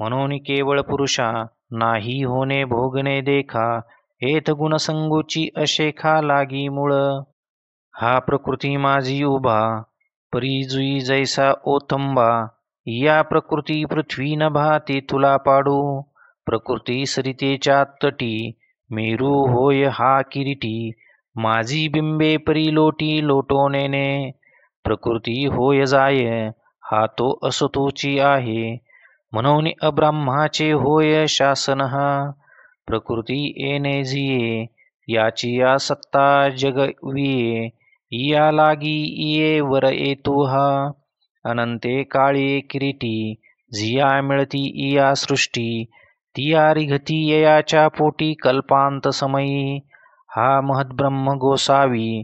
म्हणून केवळ पुरुषा, नाही होणे भोगणे देखा, हेत गुणसंगोची अशेखा लागी मूळ. हा प्रकृती माझी उभा, परी जुई जैसा ओथंबा, या प्रकृती पृथ्वी नभा ते तुला पाडू. प्रकृती सरितेच्या तटी, मेरू होय हा किरीटी, माझी बिंबे परी लोटी लोटोनेने. प्रकृती होय जाय, हा तो असतोची आहे, म्हणून अब्राह्माचे होय शासन हा. प्रकृती येणे जिये, याची या सत्ता जगविये, या लागी इये वर येतो हा. अनंते काळी किरीटी, जिया मिळती इया सृष्टी, तिया रिघती ययाच्या पोटी कल्पांत समयी. हा महद्ब्रह्म गोसावी,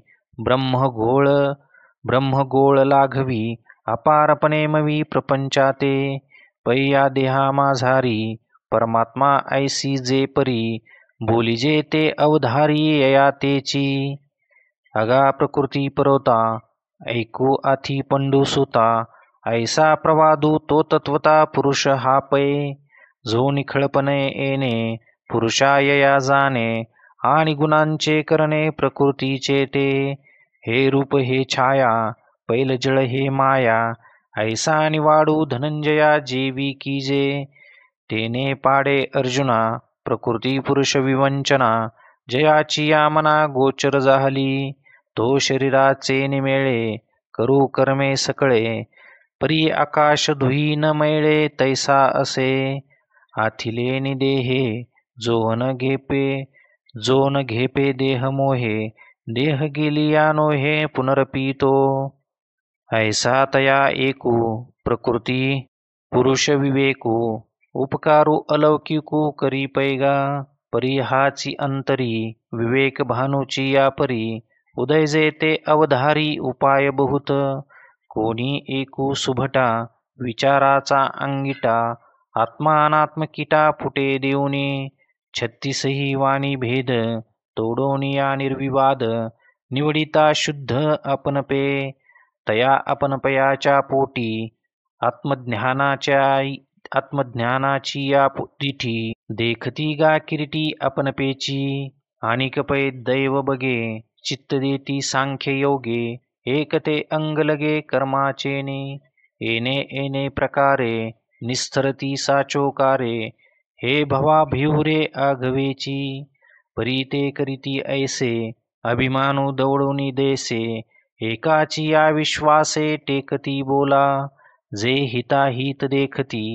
ब्रह्मगोळ लाघवी, अपारपणे मवी प्रपंचाते. पै देहा माझारी, परमात्मा ऐसी जे परी, बोलिजे ते अवधारी यया तेची. अगा प्रकृती परोता, ऐकू आथी पंडुसुता, ऐसा प्रवादू तो तत्वता पुरुष हा पै. जो निखळपणे येणे, पुरुषा यया जाणे, आणि गुणांचे करणे प्रकृतीचे ते. हे रूप हे छाया, पैलजळ हे माया, ऐसा निवाडू धनंजया जेवी कीजे. तेने पाडे अर्जुना, प्रकृती पुरुष विवंचना, जयाची या मना गोचर झाली. तो शरीराचे निमेळे, करू कर्मे सकळे, परी आकाश धुई न मैळे तैसा असे. आथिले निदेहे, जो न घेपे देह मोहे, देह गेलिया नोहे पुनरपीतो. ऐसा तया एकू, प्रकृती पुरुष विवेकू, उपकारू अलौकिकू करी पैगा. परी हाची अंतरी, विवेक भानुची या परी, उदयजे ते अवधारी उपाय बहुत. कोणी एकू सुभटा विचाराचा अंगिटा. आत्मा अनात्म किटा फुटे देऊनी. 36 वाणी भेद तोडोनिया निर्विवाद. निवडिता शुद्ध आपणपे तया आपणपयाच्या पोटी. आत्मज्ञानाची या दिठी. देखती गा किरीटी आपणपेची. आणिक पै दैव बगे चित्त देती सांख्य योगे. एकते अंग लगे कर्माचेने. येणे येणे प्रकारे निस्तरती साचोकारे. हे भवा भिहुरे आघवेची. परी ते करीती ऐसे अभिमानू दौडूनी देसे. एकाची या विश्वासे टेकती बोला. जे हिताहित देखती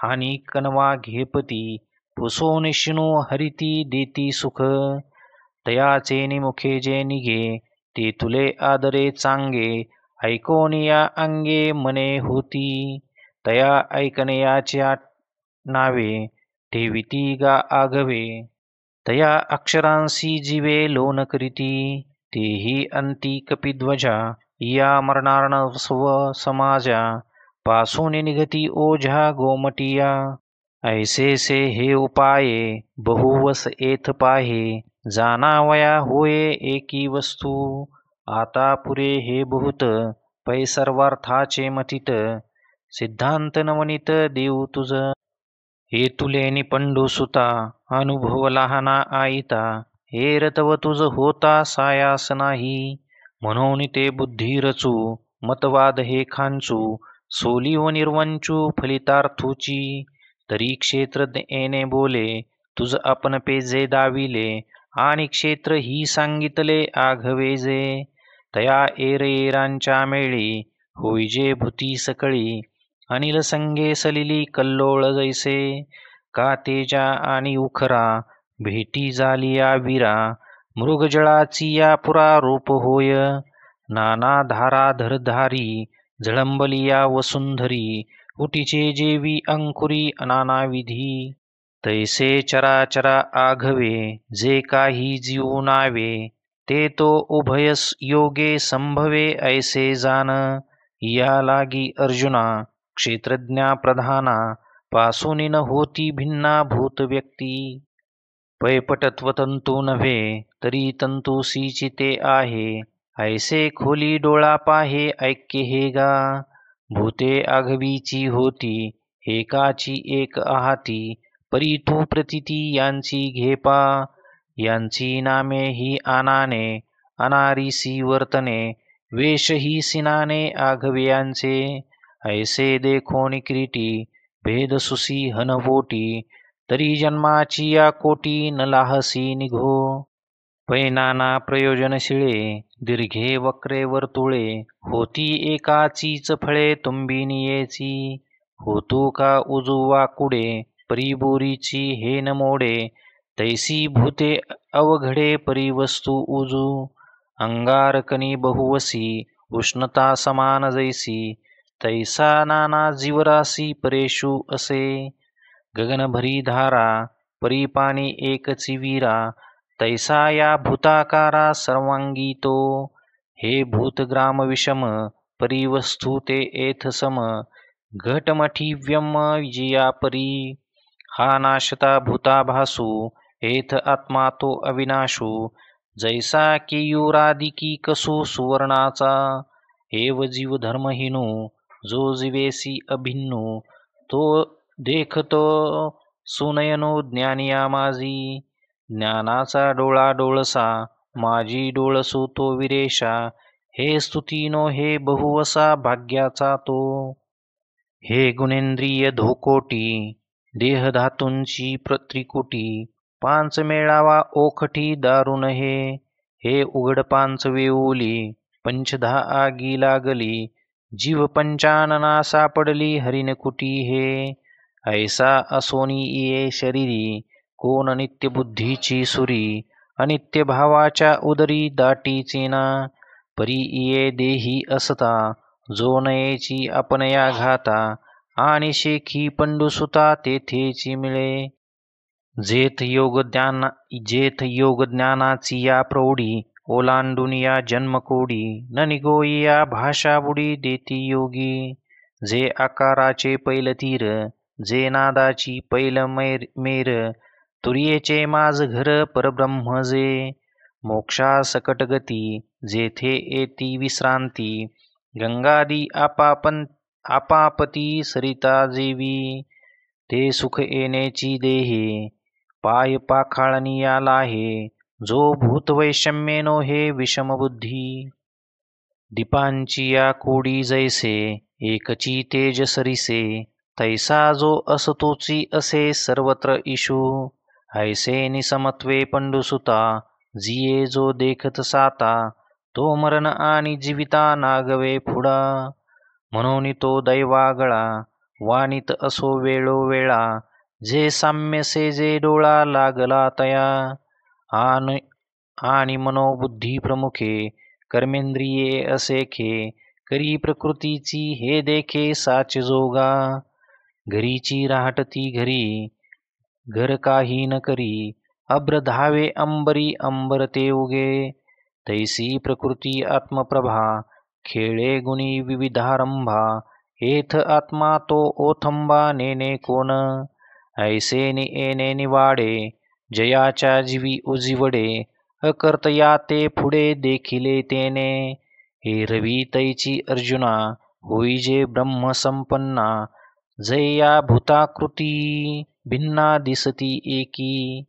हानी कनवा घेपती. पुसोन शिणू हरिती देती सुख. तयाचे निमुखे जे निघे ते तुले आदरे चांगे. ऐकोनिया अंगे मने होती. तया ऐकण्याच्या नावे ठेविती गा आघवे. तया अक्षरांसी जीवे लोन करीती. तेही अंती कपिध्वजा या मरणार्णव समाजा. पासून निघती ओझा गोमटिया. ऐसेसे हे उपाये बहुवस येथ पाहे. जाणावया होये एकी वस्तू. आता पुरे हे बहुत पै सर्वार्थाचे मथित. सिद्धांत नवनीत देऊ तुझ. हे तुले निपंडू सुता अनुभव लहाना आईता. हे रतव तुझ होता सायास नाही. म्हणून ते बुद्धी रचू मतवाद हे खांचू. सोली व निर्वंचू फलितार्थूची. तरी क्षेत्रज्ञ येणे बोले तुझ आपण पेजे दाविले. आणि क्षेत्र ही सांगितले आघवेजे. तया एरेरांच्या मेळी होईजे भूती सकळी. अनिल संगे सलिली कल्लोळ जैसे. का तेजा आणि उखरा भेटी झालिया वीरा. मृगजळाची या पुरा रूप होय. नाना धारा धरधारी झळंबलिया वसुंधरी. उटीचे जेवी अंकुरी नानाविधी. तैसे चराचरा आघवे जे काही जीव नावे. ते तो उभयस योगे संभवे ऐसे जाण. या लागी अर्जुना क्षेत्रज्ञा प्रधाना. पासून न होती भिन्ना भूत व्यक्ती. पैपटत्व तंतू नव्हे तरी तंतूसीची ते आहे. ऐसे खोली डोळा पाहे ऐक्य हे गा. भूते आघवीची होती एकाची एक आहाती. परी तू प्रतिती यांची घेपा. यांची नामे ही आनाने अनारीसी वर्तने. वेश ही सिनाने आघव्यांचे. ऐसे देखोनी किरीटी भेद सुसी हनवोटी. तरी जन्माची या कोटी न लाहसी निघो. पै नाना प्रयोजनशिळे दीर्घे वक्रे वर्तुळे. होती एकाचीच फळे तुंबिनियेची. होतू का उजू वाकुडे परिबोरीची हे न मोडे. तैसी भूते अवघडे परिवस्तू उजू. अंगारकनी बहुवसी उष्णता समान जैसी. तैसा नाना जीवरासी परेशू असे. गगनभरी धारा परिपाणी एकची वीरा. तैसा या भूताकारा सर्वांगी तो. हे भूतग्राम विषम परिवस्तू ते एथ सम. घटमठी व्यम विजया परी. हा नाशता भूताभासू एथ आत्मा तो अविनाशू. जैसा केयूरादिकी कसू सुवर्णाचा. एव जीव धर्महीनू जो जीवेसी अभिन्नू. तो देखतो सुनयनो ज्ञानिया माझी. ज्ञानाचा डोळा डोळसा माझी डोळसू तो विरेशा. हे स्तुतीनो हे बहुवसा भाग्याचा तो. हे गुणेंद्रिय धोकोटी देहधातूंची त्रिकुटी. पांच मेळावा ओखटी दारुण हे. हे उघड पांच वेऊली पंचधा आगी लागली. जीव पंचानना सापडली हरिणकुटी हे. ऐसा असोनी ये शरीरी कोण नित्य बुद्धीची सुरी. अनित्य भावाच्या उदरी दाटीची ना. परी ये देही असता जो नयेची आपणया घाता. आणि शेखी पंडुसुता तेथेची मिळे. जेथ योग ज्ञानाची या प्रौढी. ओलांडून या जन्मकोडी न निगोई या भाषा बुडी देती योगी. जे आकाराचे पैल तीर, जे नादाची पैल मेर, तुर्येचे माझ घर परब्रह्म जे. मोक्षा सकट गती, जेथे येती विश्रांती, गंगादी आपापती सरिता जेवी. ते सुख येण्याची देहे, पाय पाखाळणी आला हे, जो भूत वैषम्येनो हे विषमबुद्धी. दीपांची या कोडी जैसे, एकची तेज सरिसे, तैसा जो असतोची असे सर्वत्र ईशू. ऐसे निसमत्वे पंडुसुता, जिये जो देखत साता, तो मरण आणि जीविता नागवे पुढा. म्हणून तो दैवागळा, वाणीत असो वेळोवेळा, जे साम्य से जे डोळा लागला तया. आणि मनोबुद्धी प्रमुखे, कर्मेंद्रिये असेखे, करी प्रकृतीची हे देखे साच जोगा. घरीची राहटती घरी, घर काही न करी, अभ्र धावे अंबरी अंबर ते उगे. तैसी प्रकृती आत्मप्रभा, खेळे गुणी विविधारंभा, एथ आत्मा तो ओथंबा नेने कोण. ऐसे येणे निवाडे, जयाच्या जीवी उजिवडे, अकर्तया ते पुढे देखिले तेने. एरवी तैची अर्जुना, होई जे ब्रह्म संपन्ना, जया भूताकृती भिन्ना दिसती एकी.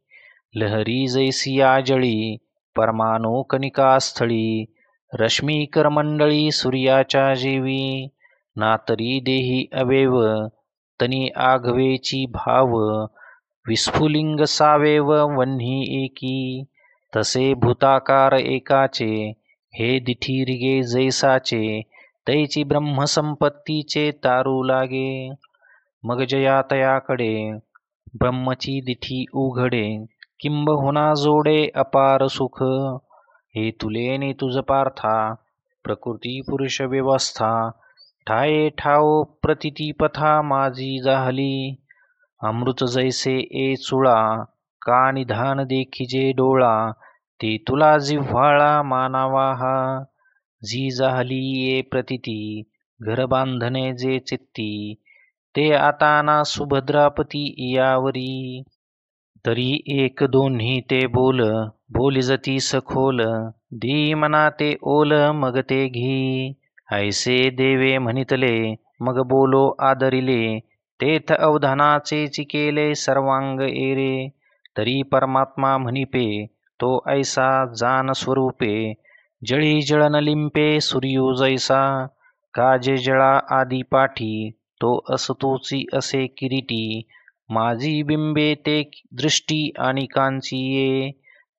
लहरी जैसी आजळी, परमाणु कणिकास्थळी, रश्मीकर मंडळी सूर्याच्या जेवी. नातरी देही अवेव, तनी आघवेची भाव, विस्फुलिंग सावेव वन्ही एकी. तसे भूताकार एकाचे, हे दिठी रिगे जैसाचे, तैची ब्रह्मसंपत्तीचे तारू लागे. मग जया तयाकडे, ब्रह्मची दिठी उघडे, किंबहुना जोडे अपार सुख. हे तुले नि तुझ पार्था, प्रकृती पुरुष व्यवस्था, ठाये ठाव प्रतिती पथा माझी जाहली. अमृत जैसे ए चुळा, का निधान देखिजे डोळा, ते तुला जिव्हाळा मानावा हा. जी जाहली ये प्रतिती, घर बांधणे जे चित्ती, ते आता ना सुभद्रापती यावरी. तरी एक दोन्ही ते बोल, बोलिजती सखोल, देई मना ते ओल मग ते घी. ऐसे देवे म्हणितले, मग बोलो आदरिले, तेथ अवधानाचे चिकेले सर्वांग एरे. तरी परमात्मा म्हणिपे, तो ऐसा जान स्वरूपे, जळी जळन लिंपे सूर्यो जैसा. काजे जळा आदी पाठी, तो असतोची असे किरीटी, माझी बिंबे ते दृष्टी आणि कांची ये.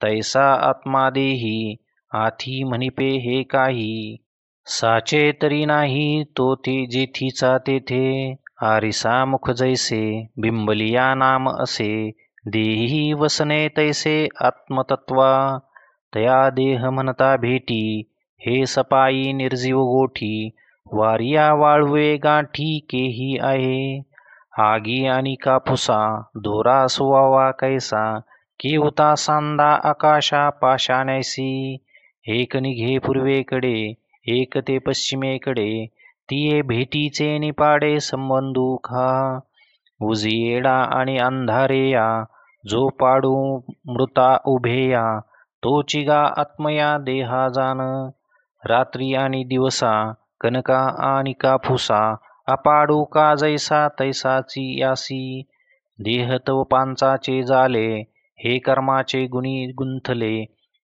तैसा आत्मा देही, आथी म्हणिपे हे काही, साचे तरी नाही तो ते जेथीचा तेथे. आरिसा मुख जैसे, बिंबलिया नाम असे, देही वसने तैसे आत्मतत्वा. तया देह म्हणता भेटी, हे सपाई निर्जीव गोठी, वारिया वाळवे गाठी केही आहे. आगी आणि कापुसा, दोरा सुवावा कैसा, केवता सांदा आकाशा पाशानैसी. एक निघे पूर्वेकडे, एक ते पश्चिमेकडे, तिये भेटीचे निपाडे संबंधुखा. उजियेडा आणि अंधारेया, जो पाडू मृता उभेया, तो चिगा आत्मया देहा जाण. रात्री आणि दिवसा, कनका आणि कापुसा, अपाडू का जैसा तैसाची यासी. देह तव पांचाचे झाले, हे कर्माचे गुणी गुंथले,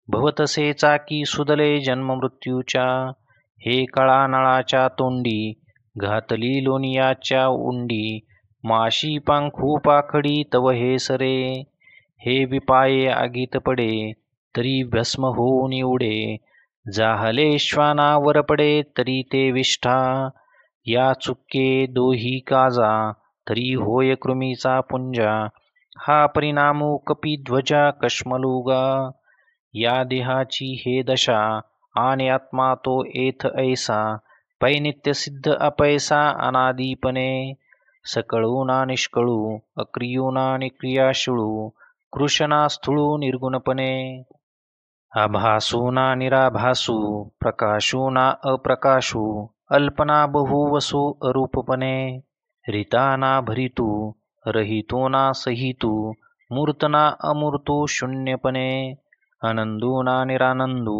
भवतसे चाकी सुदले जन्म मृत्यूच्या. हे कळा नळाच्या तोंडी, घातली लोणियाच्या उंडी, माशी पांखू पाखडी तव हे सरे. हे विपाये आगीत पडे, तरी भस्म होऊन उडे, जाहले श्वानावर पडे तरी ते विष्ठा. या चुक्के दोही काजा, तरी होय कृमीचा पुंजा, हा परिणामू कपिध्वजा कश्मलुगा. या देहाची हे दशा, आणि आत्मा तो एथ ऐसा, पैनित्य सिद्ध अपैसा अनादीपणे. सकळू ना निष्कळू, अक्रियू ना निक्रियाशिळू, कृशना स्थूळू निर्गुणपणे. आभासू ना निराभासू, प्रकाशू ना अप्रकाशू, अल्पना बहुवसू अरूपपणे, रिता ना भरितू, रहितो ना सहितू, मूर्त ना अमूर्तू शून्यपणे, आनंदू ना निरानंदू,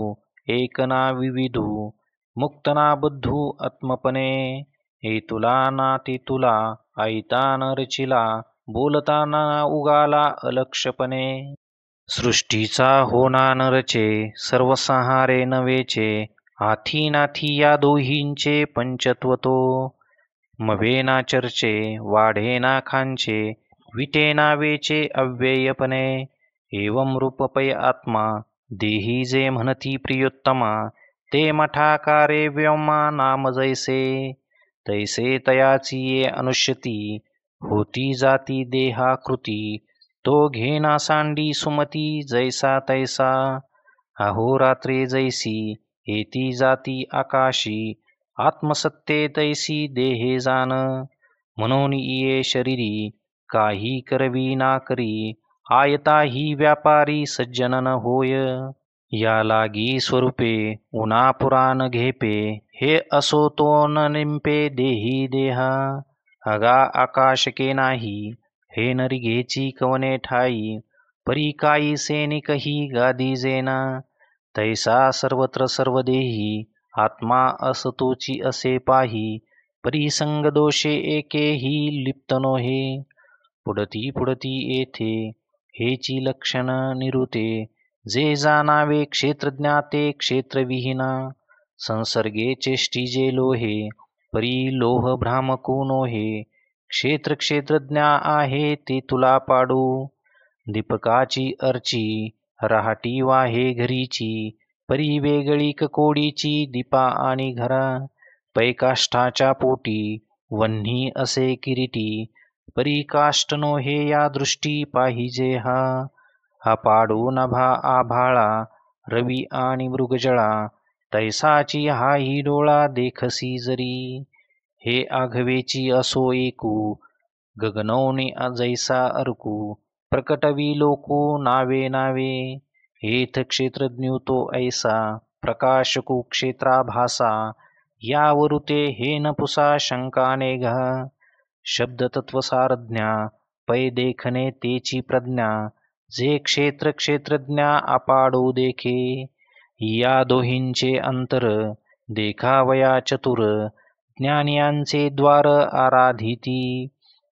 एक ना विविधू, मुक्त ना बुद्धू आत्मपणे, हेतुला ना तेतुला, ऐता न रचिला, बोलता ना उगाला अलक्षपणे, सृष्टीचा होना न रचे, सर्वसंहारे नवेचे, आथी नाथी या दोहींचे पंचत्वतो, मवे ना चर्चे, वाढे ना खांचे, विटे ना वेचे अव्ययपणे, एवं रूपपय आत्मा, देही जे म्हणती प्रियोत्तमा, ते मठाकारे व्योमा नाम जैसे, तैसे तयाची ये अनुष्यती, होती जाती देहाकृती, तो घेना सांडी सुमती जैसा तैसा, अहोरात्रे जैसी येती जाती आकाशी, आत्मसत्ते तैसी देहे जाण, म्हणून ये शरीरी काही करवी ना करी, आयता ही व्यापारी सज्जनन होय, या लागी स्वरूपे उना पुराण घेपे, हे असो तो न निंपे देही देहा, अगा आकाश के नाही, हे नरी घेची कवने ठाई, परी काई सैनिक ही गादी जेना, तैसा सर्वत्र सर्व देही, आत्मा असतोची असे पाही, परिसंग दोषे एकेही लिप्त नोहे, पुढती पुढती येथे हेची लक्षण निरुते, जे जाणावे क्षेत्रज्ञाते क्षेत्रविहीना, संसर्गे चेष्टी जे लोहे, परी लोह भ्रामको नोहे, क्षेत्र क्षेत्रज्ञा आहे ते तुला पाडू, दीपकाची अर्ची रहाटी वाहे घरीची, परी वेगळी कोडीची दीपा आणि घरा, पैकाष्ठाच्या पोटी वन्ही असे किरीटी, परी काष्ट नोहे या दृष्टी पाहिजे हा, हा पाडू नभा आभाळा, रवी आणि मृगजळा, तैसाची हाही डोळा देखसी जरी, हे आघवेची असो एकू, गगनौनी जैसा अरकू, प्रकटवी लोकू नावे नावे, हेथ क्षेत्रज्ञ ऐसा, प्रकाशकू क्षेत्राभासा, यावरुते हे नपुसा शंका नेघा, शब्दतत्वसारज्ञा, पै देखणे तेची प्रज्ञा, जे क्षेत्र क्षेत्रज्ञा अपाडू देखे, या दोहींचे अंतर देखावया चतुर, ज्ञानियांचे द्वार आराधिती,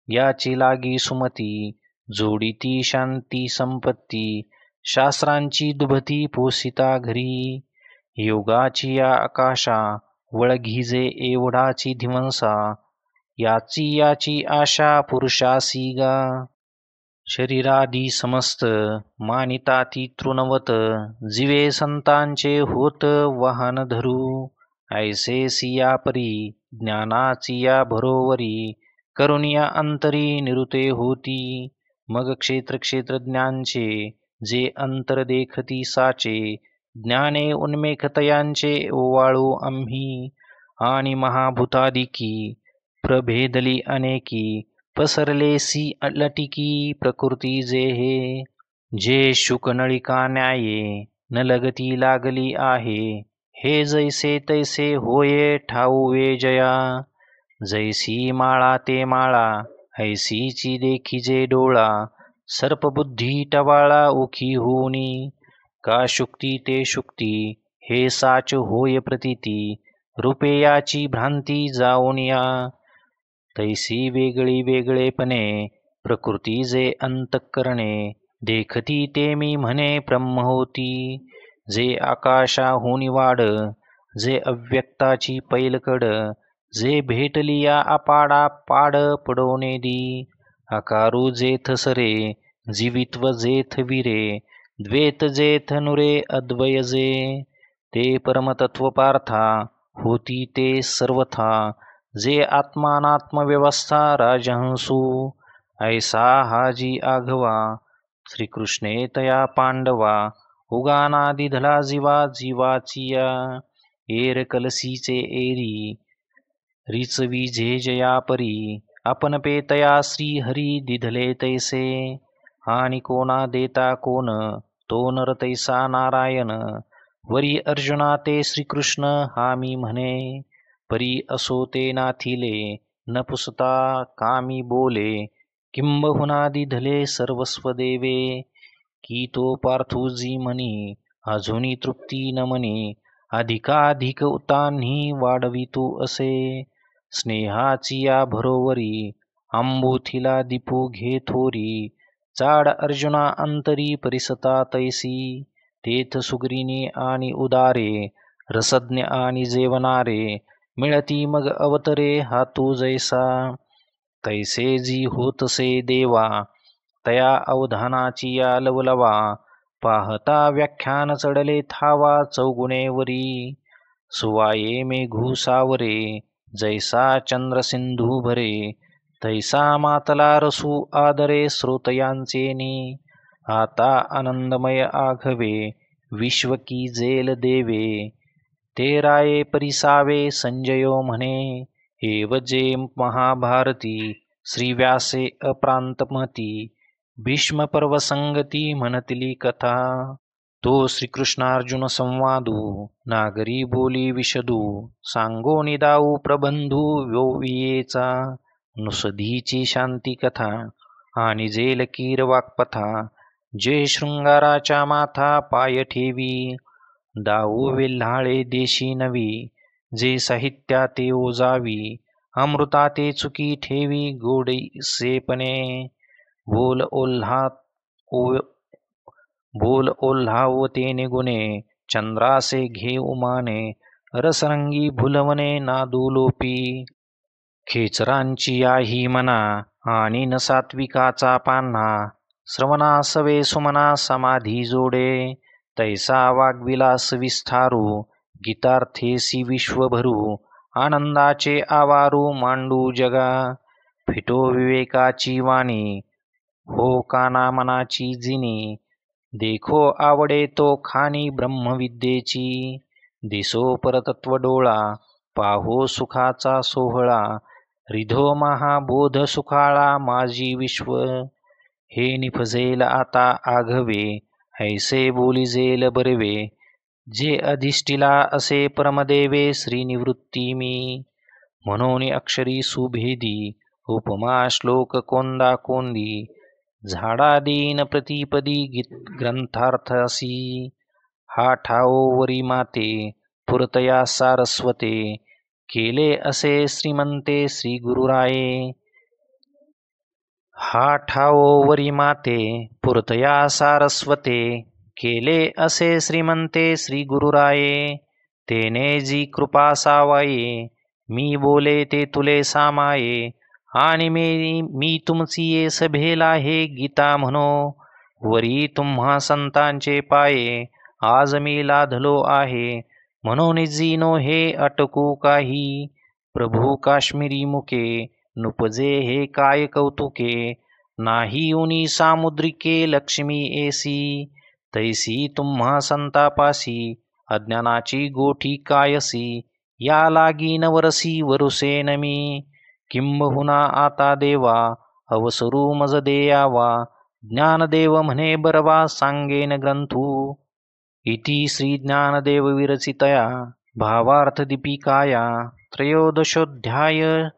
याची लागी सुमती, जोडीती शांती संपत्ती, शास्त्रांची दुभती पोसिता घरी, योगाची या आकाशा, वळघिजे एवढाची धिवंसा, याची आशा पुरुषासी गा, शरीरादी समस्त मानिताती तृणवत, जीवे संतांचे होत वाहन धरू, ऐसे सिया परी ज्ञानाची या भरोवरी, करुणिया अंतरी निरुते होती, मग क्षेत्र क्षेत्रज्ञांचे जे अंतर देखती साचे, ज्ञाने उन्मेखतयांचे ओवाळू आम्ही, आणि महाभूतादिकी प्रभेदली अनेकी, पसरलेसी लटिकी प्रकृती जे हे, जे शुक नळिका न्याये न लगती लागली आहे, हे जैसे तैसे होये ठाऊ वे जया, जैसी माळा ते माळा, ऐसीची देखिजे डोळा, सर्पबुद्धी टवाळा उखी होनी, का शुक्ती ते शुक्ती, हे साच होय प्रतीती, रूपे याची भ्रांती जाऊन या, तैसी वेगळी वेगळेपणे, प्रकृती जे अंतःकरणे, देखती ते मी म्हणे ब्रह्म होती, जे आकाशाहुनी वाढ, जे अव्यक्ताची पैलकड, जे भेटली या अपाडा पाड पडोने दी, आकारू जेथ सरे, जीवित्व जेथ विरे, द्वैत जेथ नुरे अद्वय जे, ते परमतत्व पार्था, होती ते सर्वथा, जे आत्मानात्मव्यवस्था राजहंसू, ऐसा हाजी आघवा, श्रीकृष्णे तया पांडवा, उगानादि धला जीवा जीवाचिया, एर कलसीचे एरी, रिचवी जे जया परी, आपण पेतया श्री हरी दिधले तैसे, आणि कोणा देता कोण, तो नर तैसा नारायण. वरी अर्जुना ते श्रीकृष्ण हा मी म्हणे. परी असो ते नाथिले न पुसता कामी बोले. किंबहुना दिधले सर्वस्व देवे. की तो पार्थुजी म्हणी अजूनी तृप्ती न म्हणे. अधिकाधिक उतान्ही वाढवितो असे. स्नेहाची या भरोवरी आंबोथीला दीपू घे थोरी. चाड अर्जुना अंतरी परिसता तैसी. तेथ सुग्रीने आणि उदारे रसज्ञ आणि जेवणारे. मिळती मग अवतरे हातू जैसा. तैसे जी होतसे देवा तया अवधानाची या लवलवा. पाहता व्याख्यान चढले थावा चौगुणेवरी. सुवाये मेघू सावरे जैसा चंद्र सिंधू भरे. तैसा मातला रसू आदरे श्रोतयांचेनी. आता आनंदमय आघवे विश्व की जेल देवे. ते राये परिसावे संजयो म्हणे. एव जे महाभारती श्रीव्यासे अप्रांतमती. भीष्म पर्व संगती म्हणतली कथा. तो श्रीकृष्णार्जुन संवादू नागरी बोली विशदू. सांगो निदाऊ प्रबंधू व्योवियेचा. नुसधीची शांती कथा आणि जेलकीर वाक्पथा. जे शृंगाराच्या माथा पाय ठेवी. दाऊ वेल्हाळे देशी नवी. जे साहित्या ते ओजावी. अमृता ते चुकी ठेवी गोडसेपणे. बोल ओल्हावते निगुणे. चंद्रासे घे उमाने. रसरंगी भुलवणे नादुलोपी. खेचरांची याही मना आणि न सात्विकाचा पान्हा. श्रवणासवे सुमना समाधी जोडे. तैसा वाग्विलास विस्तारू. गीतार्थेसी विश्वभरू. आनंदाचे आवारू मांडू जगा. फिटो विवेकाची वाणी. हो काना मनाची जिनी. देखो आवडे तो खाणी ब्रह्मविद्येची. दिसो परतत्व डोळा. पाहो सुखाचा सोहळा. रिधो महाबोध सुखाळा माझी विश्व. हे निफजेल आता आघवे. ऐसे बोलिजेल बरवे. जे अधिष्ठिला असे परमदेवे श्रीनिवृत्ती मी. म्हणून अक्षरी सुभेदी उपमा श्लोक कोंदा कोंदी. झाडा देईन प्रतिपदी ग्रंथार्थसी. हा ठाओ वरी माते पुरतया सारस्वते. केले असे श्रीमंते श्री गुरुराये. हा ठाओ वरी माते पुरतया सारस्वते. केले असे श्रीमंते श्री गुरुराये. तेने जी कृपा सावाये. मी बोले ते तुले सामाये. आणि मी तुमची ये सभेला हे गीता म्हणो. वरी तुम्हा संतांचे पाये आज मी लाधलो आहे. म्हणून जीनो हे अटकू काही. प्रभू काश्मीरी मुके नुपजे हे काय कौतुके. नाही उनी सामुद्रिके लक्ष्मी एसी. तैसी तुम्हा संतापासी अज्ञानाची गोठी कायसी. या लागी नवरसी वरुसे नमी. किंबहुना आता देवा अवसरू मज देयावा. ज्ञानदेव म्हणे बरवा सांगेन ग्रंथू. इति श्री ज्ञानदेव विरचितया भावार्थ दीपिकाया त्रयोदशोऽध्याय